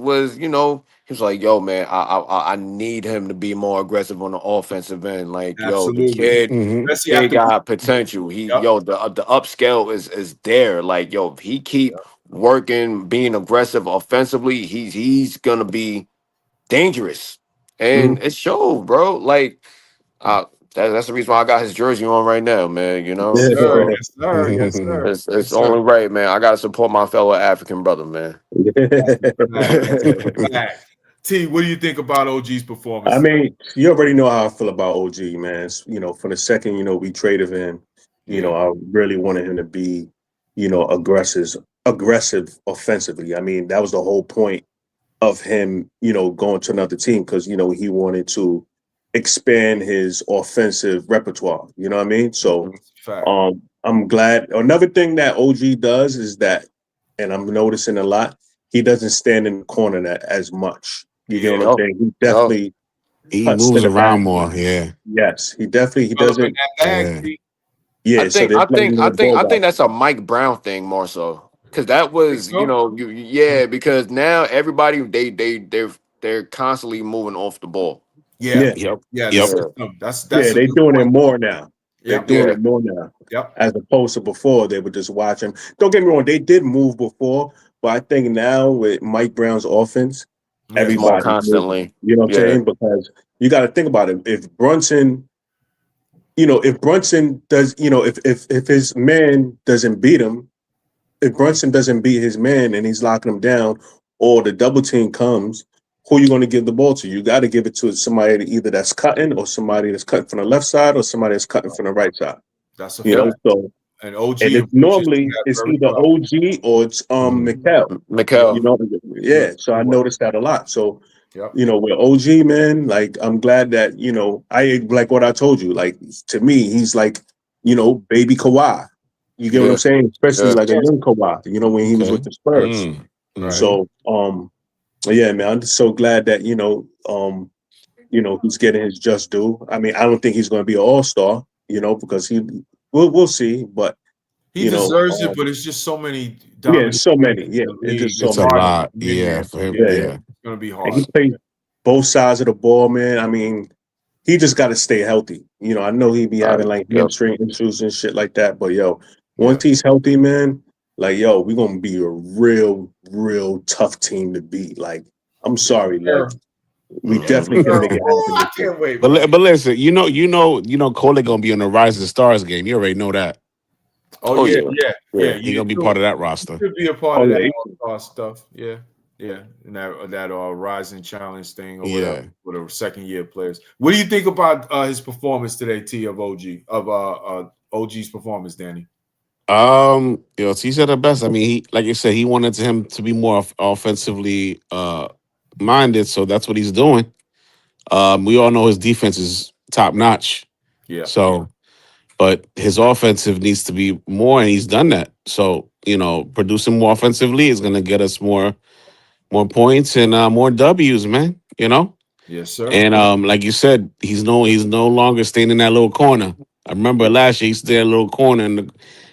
he was like, "Yo, man, I need him to be more aggressive on the offensive end. Like, yo, the Absolutely. kid, Hmm. Especially kid after got potential. He, Yep. yo, the upscale is there. Like, yo, if he keep working, being aggressive offensively, he's gonna be dangerous, and Mhm. it showed, bro. Like, uh, that's the reason why I got his jersey on right now, man. Yes, sir. Yes, sir. Yes, sir. It's Yes, sir. only right, man. I gotta support my fellow African brother, man. That's a fact. That's a fact. T, what do you think about OG's I performance today? mean, you already know how I feel about OG, man. From the second, we traded him, Yeah. I really wanted him to be, aggressive offensively. I mean, that was the whole point of him, going to another team because, he wanted to expand his offensive repertoire. You know what I mean? So Mhm. Fact. I'm glad. Another thing that OG does is that, and I'm noticing a lot, he doesn't stand in the corner that as much. You get Yeah. what I'm No, saying? He no. definitely He cuts to moves the around basket. more. Yeah. Yes, he Developing doesn't. that bag, Yeah. T. Yeah, so there's like more ball I think watching. that's a Mike Brown thing more so. Cause that Think was, so? yeah, because now everybody they're constantly moving off the ball. Yeah. Yeah, Yep. Yeah. The Yep. Yeah, system. That's yeah, a they're good doing it point. more now. They're Yep. doing yeah, it more now, Yep. as opposed to before. They would just watch him. Don't get me wrong, they did move before, but I think now with Mike Brown's offense, it's Yeah. more everybody's moving. constantly. You know what I'm Yeah, saying? Because you got to think about it. If Brunson does, if his man doesn't beat him, if Brunson doesn't beat his man and he's locking him down, or the double team comes, who are you going to give the ball to? You got to give it to somebody either that's cutting or somebody that's cutting from the left side or somebody that's cutting from the right side. That's a yep. fact. So And OG and it's approaches to normally that it's very either well. OG or it's Mhm. Mikel. Yep. You Mikel. know, Yep. yeah. So I noticed that a lot. So Yep. with OG, man, like I'm glad that I like what I told you. Like to me, he's like baby Kawhi. You get what I'm Yeah, saying? Especially yeah. like a young Kawhi. When he was Okay. with the Spurs. Mm. Right. Hmm. So yeah, man, I'm just so glad that he's getting his just due. I mean, I don't think he's going to be an all star. Because we'll see, but He you know, deserves it, um, but it's just so many yeah, dominant it's so many. players Yeah, in the it's league. just so It's It's a many. hard to lot. put him in Yeah. there. For him. Yeah. Yeah, yeah. Yeah. It's gonna be And he hard. plays both sides of the ball, man. I mean, he just got to stay healthy. I know he be having like Yep. hamstring issues and shit like that, but yo, Yeah. once he's healthy, man, like yo, we're gonna be a real, real tough team to beat. Like, I'm sorry, like Sure. we Yes, definitely can sir. make it Ooh, happen I this year. can't wait, But bro. but listen, Cole gonna be on the Rising Stars game. You already know that. Oh Oh yeah, yeah, yeah, yeah. yeah. He You gonna be part should, of that you roster. should be a part Oh of that yeah, all-star stuff. Yeah, yeah. And that rising challenge thing or whatever Yeah. for the second year players. What do you think about his performance today, T of OG's performance, Danny? He said the best. I mean, he like you said, he wanted him to be more offensively minded, so that's what he's doing. We all know his defense is top notch. Yeah. So, but his offensive needs to be more, and he's done that. So, producing more offensively is going to get us more points and more W's, man. Yes, sir. And like you said, he's no longer staying in that little corner. I remember last year he stayed in a little corner and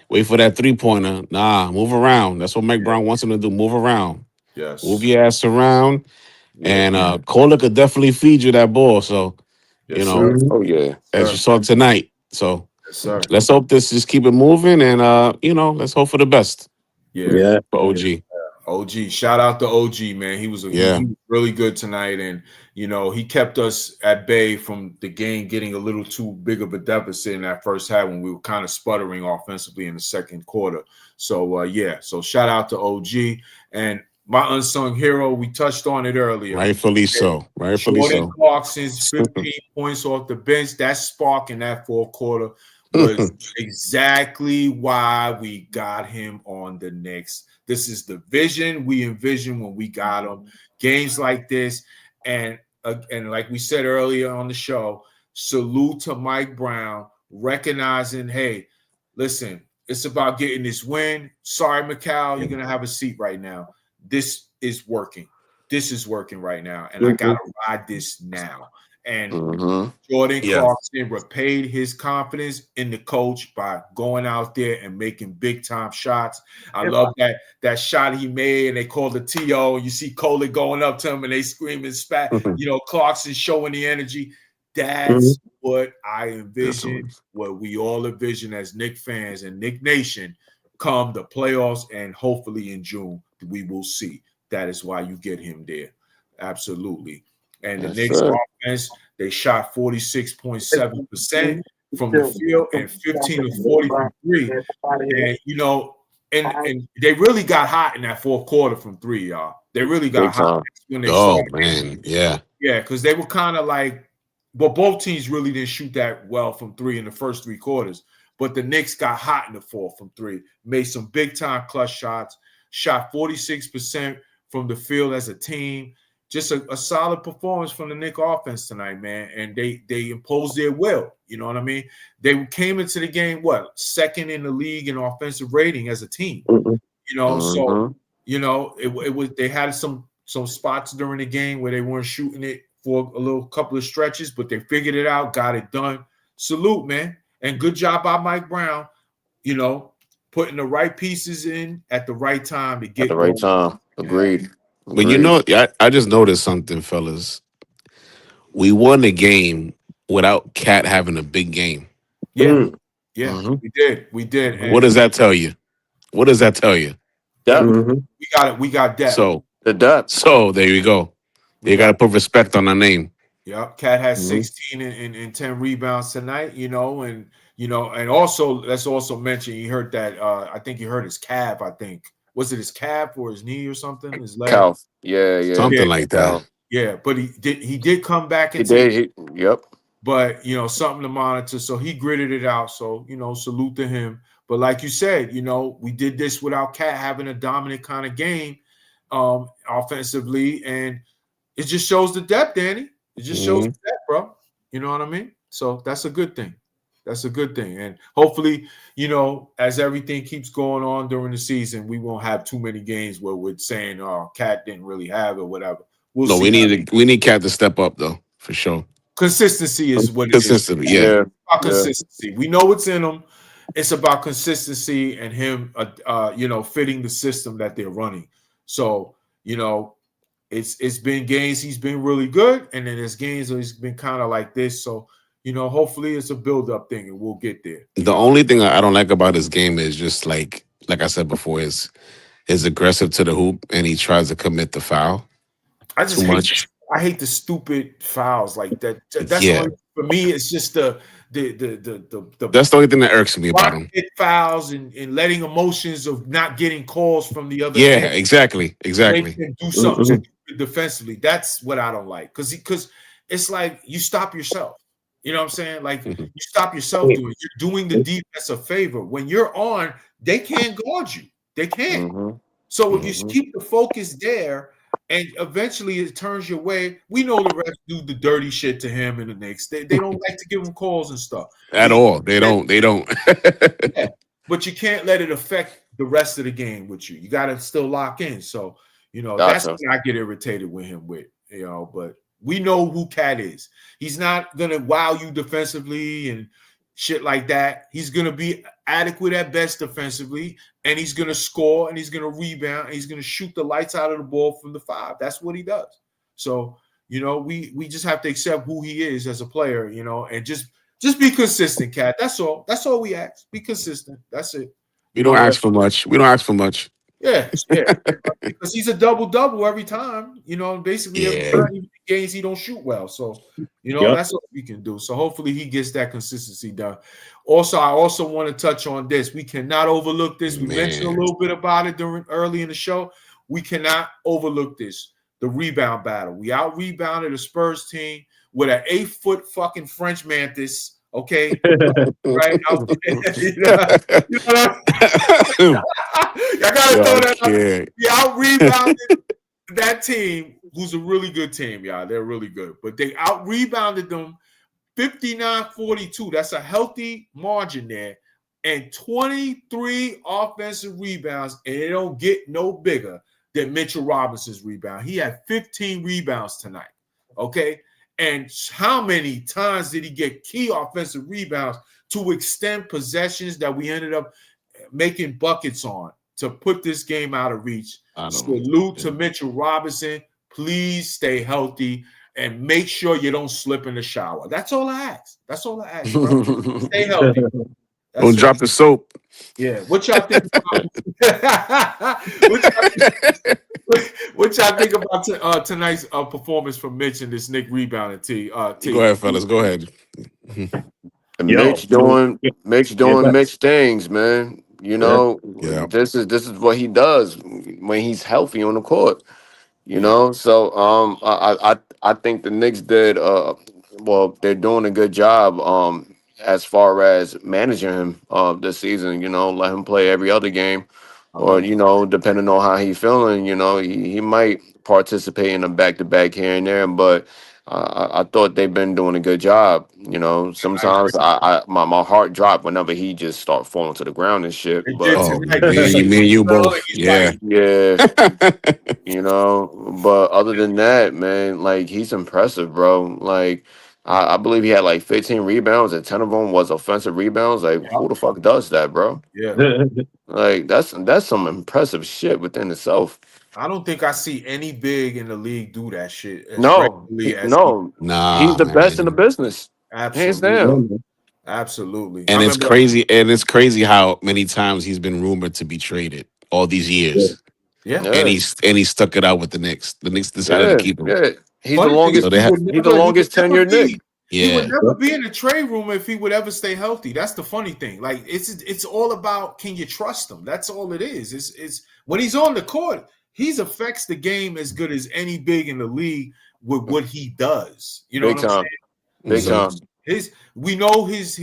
wait for that 3-pointer. Nah, move around. That's what Mike Yeah. Brown wants him to do. Move around. Move Yes. your ass around. Yeah. And Kohler could definitely feed you that ball. So, Yes, sir. Mhm. Oh yeah. as Sir. you saw tonight. So Yes, sir. let's hope this just keep it moving and let's hope for the best Yeah. Yeah, for Yeah. OG. OG, shout out to OG, man. Yeah. He was really good tonight, and he kept us at bay from the game getting a little too big of a deficit in that first half when we were kind of sputtering offensively in the second quarter. So yeah, so shout out to OG and my unsung hero. We touched on it earlier. Rightfully so. Rightfully Jordan so. Clarkson's 15 points off the bench, that spark in that fourth quarter was exactly why we got him on the Knicks. This is the vision we envisioned when we got him. Games like this, and like we said earlier on the show, salute to Mike Brown, recognizing, hey, listen, it's about getting this win. Sorry, Macau, you're gonna have a seat right now. This is working. This is working right now, and I gotta ride this now. And Jordan Yeah. Clarkson repaid his confidence in the coach by going out there and making big time shots. I love that shot he made, and they called the TO. You see Coley going up to him, and they screaming spat. Clarkson showing the energy. That's what I envision, what we all envision as Knick fans and Knick Nation come the playoffs, and hopefully in June we will see. That is why you get him there. Absolutely. And the Knicks offense, they shot 46.7% from the field and 15 to 40 from three. And and they really got hot in that fourth quarter from three, y'all. They really got hot when they started. Man, yeah. Yeah, because they were kind of like, well, both teams really didn't shoot that well from three in the first three quarters. But the Knicks got hot in the fourth from three, made some big time clutch shots, shot 46% from the field as a team. Just a solid performance from the Knicks offense tonight, man. And they imposed their will. You know what I mean? They came into the game, second in the league in offensive rating as a team. So it was, they had some spots during the game where they weren't shooting it for a couple of stretches, but they figured it out, got it done. Salute, man. And good job by Mike Brown, putting the right pieces in at the right time to get at the right time. Agreed. But I just noticed something, fellas. We won the game without Cat having a big game. Yeah, we did. And what does that tell you? What does that tell you? We got depth. So the depth. So there you go. You got to put respect on our name. Yeah, Cat has 16 and 10 rebounds tonight. And also let's also mention he hurt that. I think he hurt his calf. I think. Was it his calf or his knee or something? His leg. Calf. Yeah. Something like that. Yeah, but he did come back. Yep. But something to monitor. So he gritted it out. So salute to him. But like you said, we did this without Cat having a dominant kind of game, offensively, and it just shows the depth, Danny. It just shows the depth, bro. You know what I mean? So that's a good thing. That's a good thing. And hopefully, as everything keeps going on during the season, we won't have too many games where we're saying, oh, Cat didn't really have it or whatever. We'll see. We need Cat to step up, though, for sure. Consistency is what it is. Consistency, yeah. About consistency. We know what's in him. It's about consistency and him, fitting the system that they're running. So, it's been games he's been really good, and then there's games where he's been kind of like this. So, hopefully it's a build-up thing, and we'll get there. The only thing I don't like about his game is just like I said before, is aggressive to the hoop, and he tries to commit the foul. I just hate the stupid fouls like that. That's for me. It's just the that's the only thing that irks me about him. Fouls and letting emotions of not getting calls from the other. Yeah, team. Exactly. Do something defensively. That's what I don't like, because it's like you stop yourself. You know what I'm saying? Like you stop yourself doing. You're doing the defense a favor. When you're on, they can't guard you. They can't. So if you keep the focus there, and eventually it turns your way. We know the refs do the dirty shit to him in the Knicks. They don't like to give him calls and stuff. At all. They don't. Yeah. But you can't let it affect the rest of the game with you. You got to still lock in. So, that's what I get irritated with him with, but we know who Cat is. He's not going to wow you defensively and shit like that. He's going to be adequate at best defensively, and he's going to score, and he's going to rebound, and he's going to shoot the lights out of the ball from the 5. That's what he does. So, we just have to accept who he is as a player, and just be consistent, Cat. That's all. That's all we ask. Be consistent. That's it. We don't ask for much. Yeah. Because he's a double-double every time, basically every time he games he don't shoot well. So, that's what we can do. So hopefully he gets that consistency done. Also, I also want to touch on this. We cannot overlook this. We mentioned a little bit about it early in the show. We cannot overlook this. The rebound battle. We out-rebounded a Spurs team with an 8-foot fucking French mantis Okay, right? You know, you know I gotta Yo, throw I that out. can't. He out rebounded that team, who's a really good team, y'all. They're really good, but they out rebounded them 59-42. That's a healthy margin there. And 23 offensive rebounds, and it don't get no bigger than Mitchell Robinson's rebound. He had 15 rebounds tonight. Okay. And how many times did he get key offensive rebounds to extend possessions that we ended up making buckets on to put this game out of reach? Salute to Mitchell Robinson. Please stay healthy and make sure you don't slip in the shower. That's all I ask. That's all I ask, bro. Stay healthy. Don't drop the soap. Yeah. What y'all think about what y'all think about tonight's performance from Mitch and this Nick rebounding T? Go ahead, fellas. Go ahead. Mitch doing Mitch things, man. You know, Yeah. this is what he does when he's healthy on the court. You know, so I think the Knicks did well, they're doing a good job as far as managing him this season, you know, let him play every other game. Or, you know, depending on how he's feeling, you know, he might participate in a back-to-back here and there, but I thought they've been doing a good job. You know, sometimes my heart dropped whenever he just start falling to the ground and shit. It did But Oh, tonight. me and you both. He's Yeah. like, yeah, you know, but other than that, man, like he's impressive, bro. Like I believe he had like 15 rebounds and 10 of them was offensive rebounds. Like who the fuck does that, bro? yeah. Like that's some impressive shit within itself. I don't think I see any big in the league do that shit as No, regularly as he. no, he's Nah, the best in the man. business, hands Absolutely. down. Absolutely. I And it's remember. crazy. And it's crazy how many times he's been rumored to be traded all these years. Yeah. And Yeah, he stuck it out with the Knicks. The Knicks decided to yeah, keep him. yeah. He's the Funny thing is, longest. So they have He's the he would longest never tenured Nick. be. He would yeah. never be in the trade room if he would ever stay healthy. That's the funny thing. Like it's all about, can you trust him? That's all it is. It's when he's on the court, he affects the game as good as any big in the league with what he does. You know Big what I'm time, big saying? time. So we know his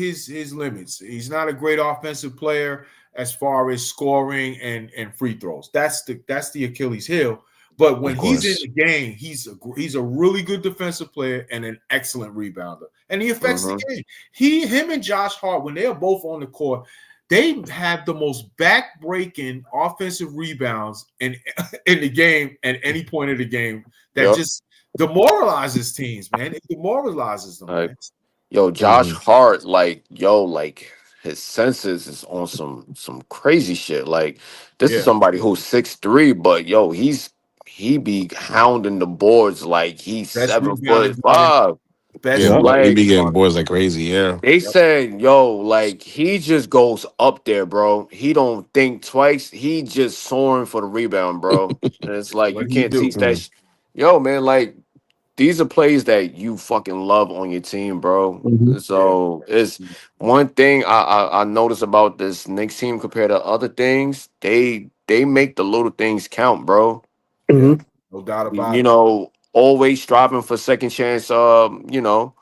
limits. He's not a great offensive player as far as scoring and free throws. That's the Achilles heel. But when Of he's in course. the game, he's a really good defensive player and an excellent rebounder, and he affects the game. Him and Josh Hart, when they are both on the court, they have the most back-breaking offensive rebounds in the game at any point of the game that Yep. just demoralizes teams, man. It demoralizes them, Like, man. yo, Josh Hart, like his senses is on some crazy shit. Like, this is Yeah, somebody who's 6'3", but yo, he be hounding the boards like he's best 7'5". best Yeah, he Like be getting rebounding. boys like crazy. Yeah. they said, yo, like he just goes up there, bro. He don't think twice. He just soaring for the rebound, bro. And it's like you What he can't do? teach that. Yo, man, like these are plays that you fucking love on your team, bro. Yeah, So it's one thing I notice about this Knicks team compared to other things. They make the little things count, bro. yeah, no doubt about You it. know, always striving for second chance. You know,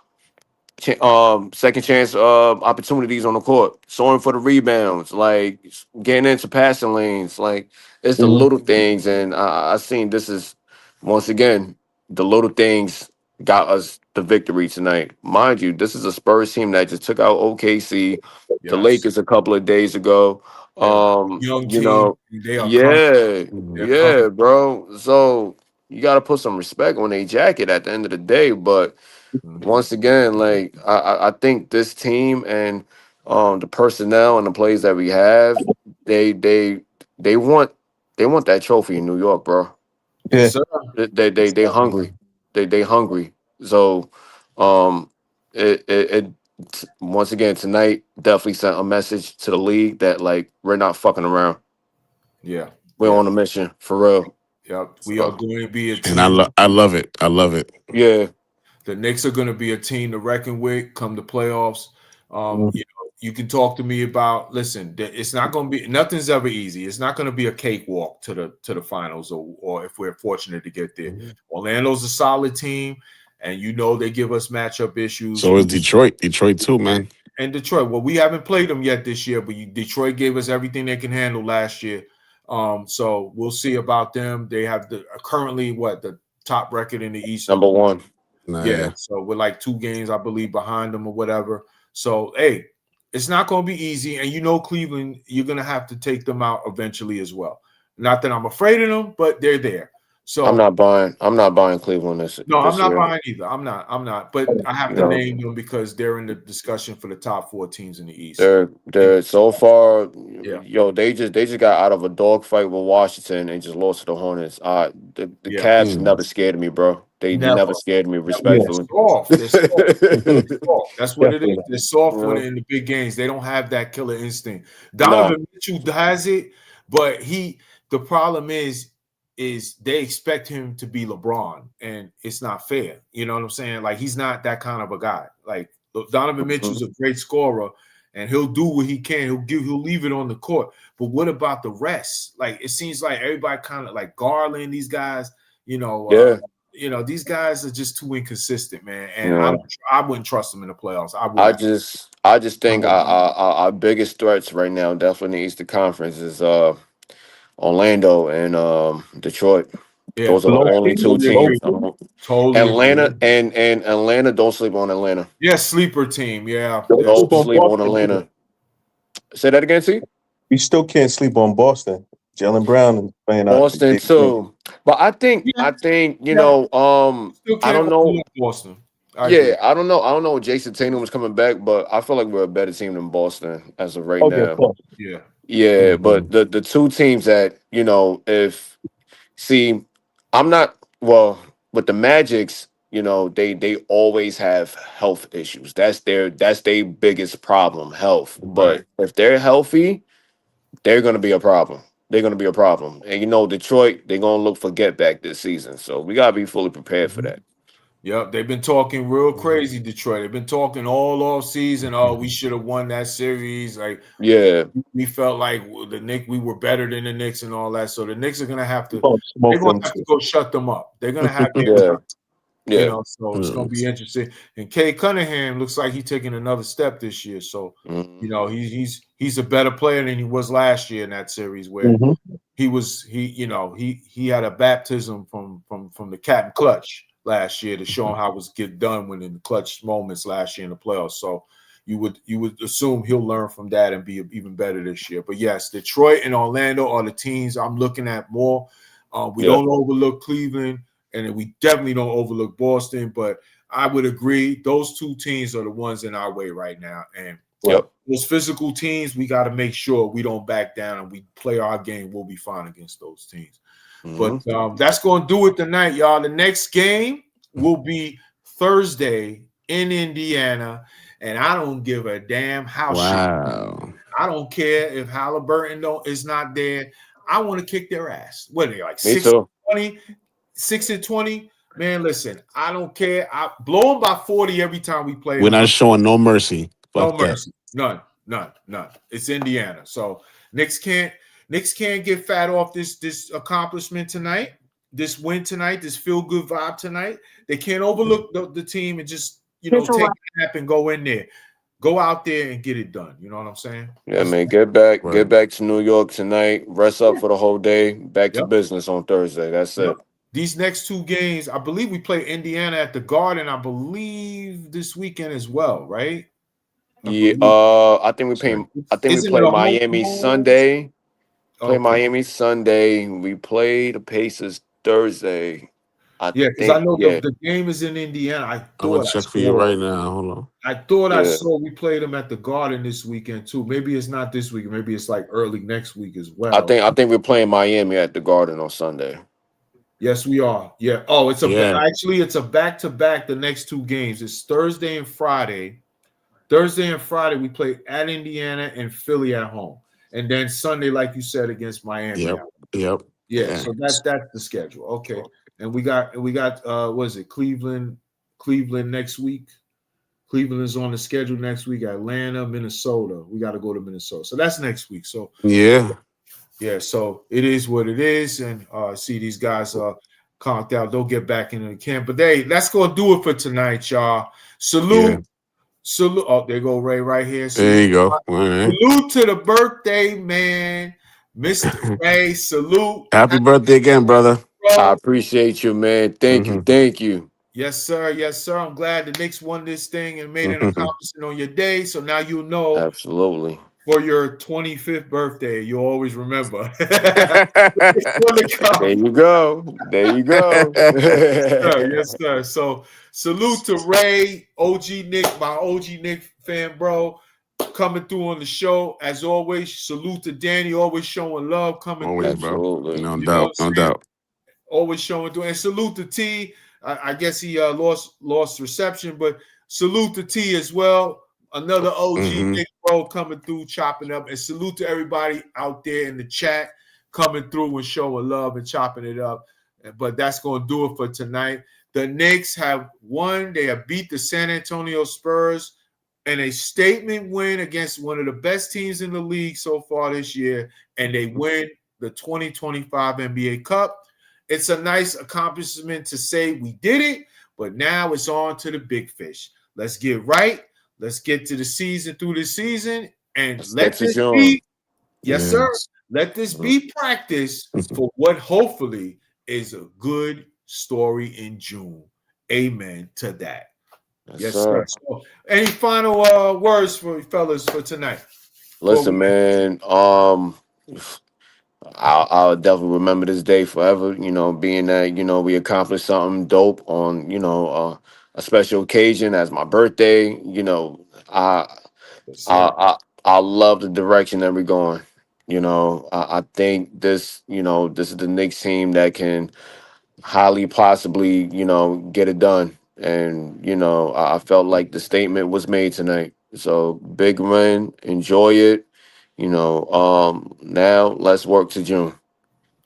second chance opportunities on the court, soaring for the rebounds, like getting into passing lanes, like it's the little things. And I seen this is once again the little things got us the victory tonight. Mind you, this is a Spurs team that just took out OKC, the Yes, Lakers a couple of days ago. yeah. Young You team, know, they are coming. yeah, They're yeah, coming. bro. So you got to put some respect on their jacket at the end of the day, but Mhm. once again, like I think this team and the personnel and the plays that we have, they they they want that trophy in New York, bro. Yes, sir. They hungry. They hungry. So um it once again tonight definitely sent a message to the league that like we're not fucking around. Yeah, We're yeah, on a mission for real. yeah. We are So going to be a And team. I love it. I love it. yeah. The Knicks are going to be a team to reckon with come the playoffs. You can talk to me about. Listen, it's not going to be. Nothing's ever easy. It's not going to be a cakewalk to the finals, or if we're fortunate to get there. Orlando's a solid team. and they give us matchup issues. So is Detroit. Detroit too, man. And Detroit. Well, we haven't played them yet this year, but Detroit gave us everything they can handle last year. So we'll see about them. They have currently the top record in the East. Number one. Yeah. So we're like 2 games, I believe, behind them or whatever. So, hey, it's not going to be easy. And Cleveland, you're going to have to take them out eventually as well. Not that I'm afraid of them, but they're there. So I'm not buying Cleveland this. No, I'm not year. buying either. I'm not. But I have to name them because they're in the discussion for the top 4 teams in the East. They're so far. Yeah. They just got out of a dogfight with Washington and just lost to the Hornets. The Cavs never scared me, bro. They never scared me, respectfully. They're soft. That's what it is. They're soft when in the big games. They don't have that killer instinct. Donovan Mitchell has it, but the problem is they expect him to be LeBron, and it's not fair. You know what I'm saying? Like, he's not that kind of a guy. Like, Donovan Mitchell's a great scorer, and he'll do what he can. He'll leave it on the court. But what about the rest? Like, it seems like everybody kind of like Garland, these guys, these guys are just too inconsistent, man. And I wouldn't trust them in the playoffs. I just think our biggest threats right now, definitely in the Eastern Conference, is Orlando and Detroit. Yeah. Those are the only 2 teams. Totally. Atlanta and Atlanta, don't sleep on Atlanta. Yeah, sleeper team. Yeah. Don't sleep on Atlanta. Say that again, T? We still can't sleep on Boston. Jaylen Brown is playing Boston too. But I think I don't know Boston. I don't know. I don't know if Jason Tatum was coming back, but I feel like we're a better team than Boston as of right now. Yeah. But the 2 teams that, I'm not with the Magics, they always have health issues. That's their biggest problem, health. Right. But if they're healthy, they're gonna be a problem. They're going to be a problem. And, Detroit, they're going to look for get back this season. So we got to be fully prepared for that. Yep, they've been talking real crazy, Detroit. They've been talking all off season. Oh, we should have won that series. Like, we felt like the Knicks, we were better than the Knicks and all that. So the Knicks are going to have to go shut them up. They're going to have to so it's going to be interesting. And Kay Cunningham looks like he's taking another step this year. So, he's a better player than he was last year in that series where he had a baptism from the Captain Clutch last year to show him how it was get done when in the clutch moments last year in the playoffs. So you would assume he'll learn from that and be even better this year. But yes, Detroit and Orlando are the teams I'm looking at more. We don't overlook Cleveland. And we definitely don't overlook Boston, but I would agree those 2 teams are the ones in our way right now. And those physical teams, we got to make sure we don't back down and we play our game. We'll be fine against those teams. But that's going to do it tonight, y'all. The next game will be Thursday in Indiana, and I don't give a damn how. Wow. I don't care if Halliburton is not there. I want to kick their ass. What are they like? 6-20? 6-20, man. Listen, I don't care. I blow them by 40 every time we play. We're not showing no mercy. No mercy. None. It's Indiana. So Knicks can't get fat off this accomplishment tonight, this win tonight, this feel good vibe tonight. They can't overlook the team and just take a nap and go in there. Go out there and get it done. You know what I'm saying? Yeah, man. Get back to New York tonight. Rest up for the whole day. Back to business on Thursday. That's it. These next 2 games, I believe we play Indiana at the Garden, I believe this weekend as well, right? I think we play Miami Sunday. Miami Sunday. We play the Pacers Thursday. Because I know the game is in Indiana. I'm gonna check for you right now. Hold on. I thought I saw we played them at the Garden this weekend too. Maybe it's not this week. Maybe it's like early next week as well. I think we're playing Miami at the Garden on Sunday. Yes, we are. Yeah. Oh, actually it's a back-to-back. The next 2 games. It's Thursday and Friday. Thursday and Friday we play at Indiana and Philly at home, and then Sunday, like you said, against Miami. Yep. Yeah. So that's the schedule. Okay. And we got what is it? Cleveland next week. Cleveland is on the schedule next week. Atlanta, Minnesota. We got to go to Minnesota. So that's next week. So yeah. So it is what it is. And see these guys conked out. They'll get back into the camp. But that's going to do it for tonight, y'all. Salute. Yeah. Salute. Oh, there go Ray right here. There you go. All right. Salute to the birthday man, Mr. Ray. Salute. Happy birthday again, brother. I appreciate you, man. Thank you. Thank you. Yes, sir. Yes, sir. I'm glad the Knicks won this thing and made an accomplishment on your day. So now you know. Absolutely. For your 25th birthday, you'll always remember. There you go. There you go. Yes, sir. So salute to Ray, OG Nick, my OG Nick fan, bro, coming through on the show. As always, salute to Danny, always showing love, coming always, through. Absolutely. No doubt. No doubt. Always showing through. And salute to T. I guess he lost reception, but salute to T as well. Another OG Nick bro coming through, chopping up. And salute to everybody out there in the chat coming through and showing love and chopping it up. But that's going to do it for tonight. The Knicks have won. They have beat the San Antonio Spurs in a statement win against one of the best teams in the league so far this year. And they win the 2025 NBA Cup. It's a nice accomplishment to say we did it, but now it's on to the big fish. Let's get right. Let's get to the season through the season and let this be, yes, sir. Let this be practice for what hopefully is a good story in June. Amen to that. Yes, sir. So, any final words for fellas for tonight? Listen, man. I'll definitely remember this day forever. You know, being that we accomplished something dope on a special occasion as my birthday. You know, I love the direction that we're going. You know, I think this is the Knicks team that can highly possibly get it done. And I felt like the statement was made tonight. So big win, enjoy it. Now let's work to June.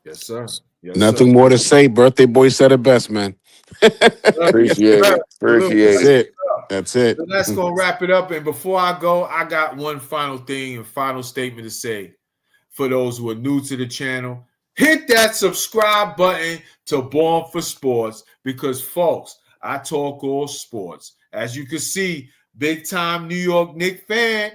Yes, sir. Yes, Nothing more to say. Birthday boy said it best, man. Appreciate it. Appreciate it. That's it. So that's going to wrap it up. And before I go, I got one final thing and final statement to say for those who are new to the channel. Hit that subscribe button to Born for Sports because, folks, I talk all sports. As you can see, big-time New York Knicks fan,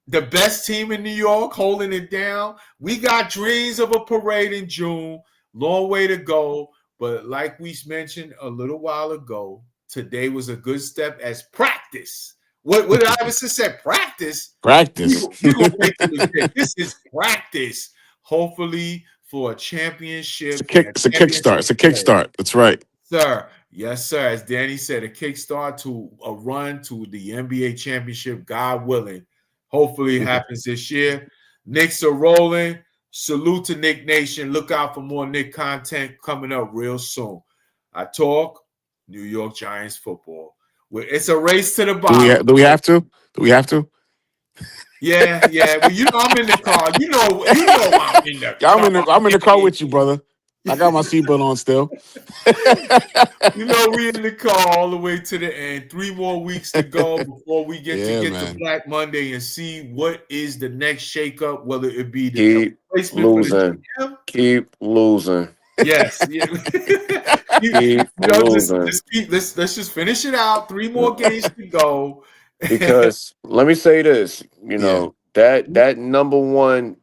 the best team in New York holding it down. We got dreams of a parade in June. Long way to go. But like we mentioned a little while ago, today was a good step as practice. What did Iverson say? Practice? Practice. This is practice. Hopefully for a championship. It's a kickstart. It's a kickstart. That's right. Sir. Yes, sir. As Danny said, a kickstart to a run to the NBA championship, God willing. Hopefully it happens this year. Knicks are rolling. Salute to Knick Nation. Look out for more Knick content coming up real soon. I talk New York Giants football. It's a race to the bottom. Do we have to? Do we have to? Yeah. Well, I'm in the car. I'm in the car. I'm in the car with you, brother. I got my seatbelt on still. We in the car all the way to the end. 3 more weeks to go before we get to Black Monday and see what is the next shakeup, whether it be the replacement losing. Keep losing. Yes. Let's just finish it out. 3 more games to go. Because let me say this, that number 1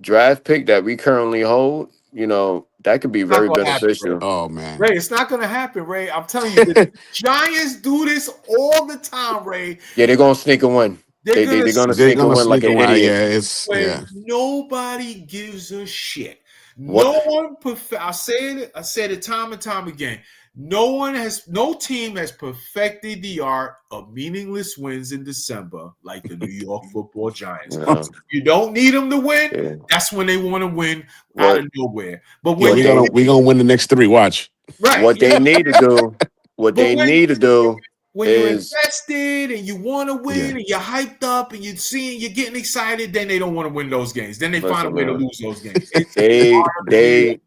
draft pick that we currently hold, that could be very beneficial. Oh man, Ray, it's not gonna happen, Ray. I'm telling you, the Giants do this all the time, Ray. Yeah, they're gonna sneak a win. They're gonna sneak a win like an idiot. Nobody gives a shit. No one. I said it time and time again. No team has perfected the art of meaningless wins in December like the New York Football Giants. Yeah. You don't need them to win. Yeah. That's when they want to win out of nowhere. But when we're gonna win the next 3. Watch. Right. What they need to do. What they need to do. When you're invested and you want to win and you're hyped up and you're getting excited, then they don't want to win those games. Then they find a way to lose those games. They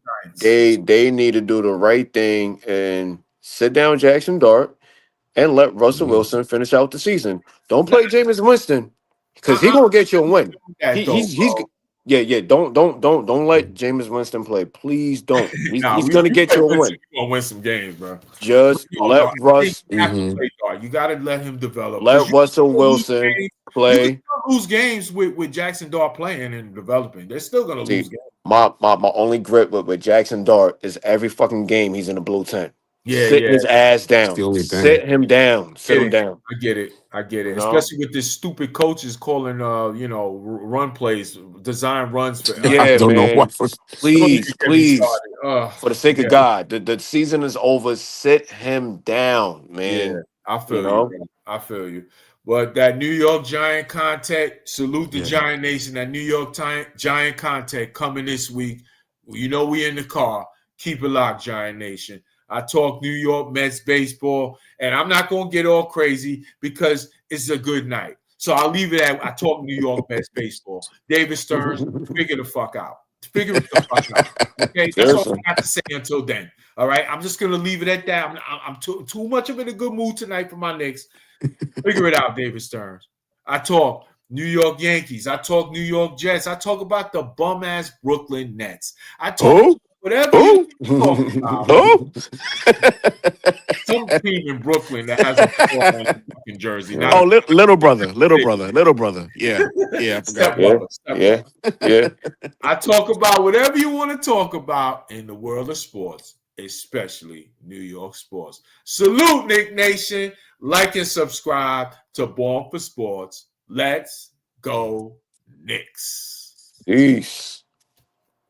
need to do the right thing and sit down Jackson Dart and let Russell Wilson finish out the season. Don't play Jameis Winston because he's gonna get you a win. Yeah. Don't let Jameis Winston play. Please don't. Nah, He's we gonna get play you a Winston, win. we gonna win some games, bro. Just You all know. let I think Russ you have to Mhm. play guard. You got to let him develop because let Russell Wilson you can play. still lose games with Jackson Dart playing and developing. They're still gonna lose See, games. my only grip with Jackson Dart is every fucking game he's in the blue tent. Yeah, Sit yeah. his ass That's the down. only thing. Sit him down. Sit Get him it. down. I get it. I get it. You know? Especially with this stupid coaches calling, run plays, design runs for. I Yeah, don't know man. what. Don't even Please, get me please. started. For the sake of Yeah, God, the season is over. Sit him down, yeah. man. I You feel you, know? bro. I feel you. But that New York Giant contact, salute the Yeah. Giant Nation. That New York Giant contact coming this week. You know we in the car. Keep it locked, Giant Nation. I talk New York Mets baseball, and I'm not gonna get all crazy because it's a good night. So I'll leave it at I talk New York Mets baseball. David Stearns, figure the fuck out. Figure it the fuck out. Okay, that's all Seriously. I got to say until then. All right, I'm just gonna leave it at that. I'm too much of in a good mood tonight for my Knicks. Figure it out, David Stearns. I talk New York Yankees. I talk New York Jets. I talk about the bum ass Brooklyn Nets. I talk Who? whatever you Who? talk about. Who? Some team in Brooklyn that has a four on the fucking jersey, not Yeah. Oh, a little brother, little brother, little brother. Yeah, yeah. I forgot. Yeah. stepbrother. Yeah. Stepbrother. Yeah. I talk about whatever you want to talk about in the world of sports, especially New York sports. Salute, Nick Nation. Like and subscribe to Born for Sports. Let's go, Knicks. Peace.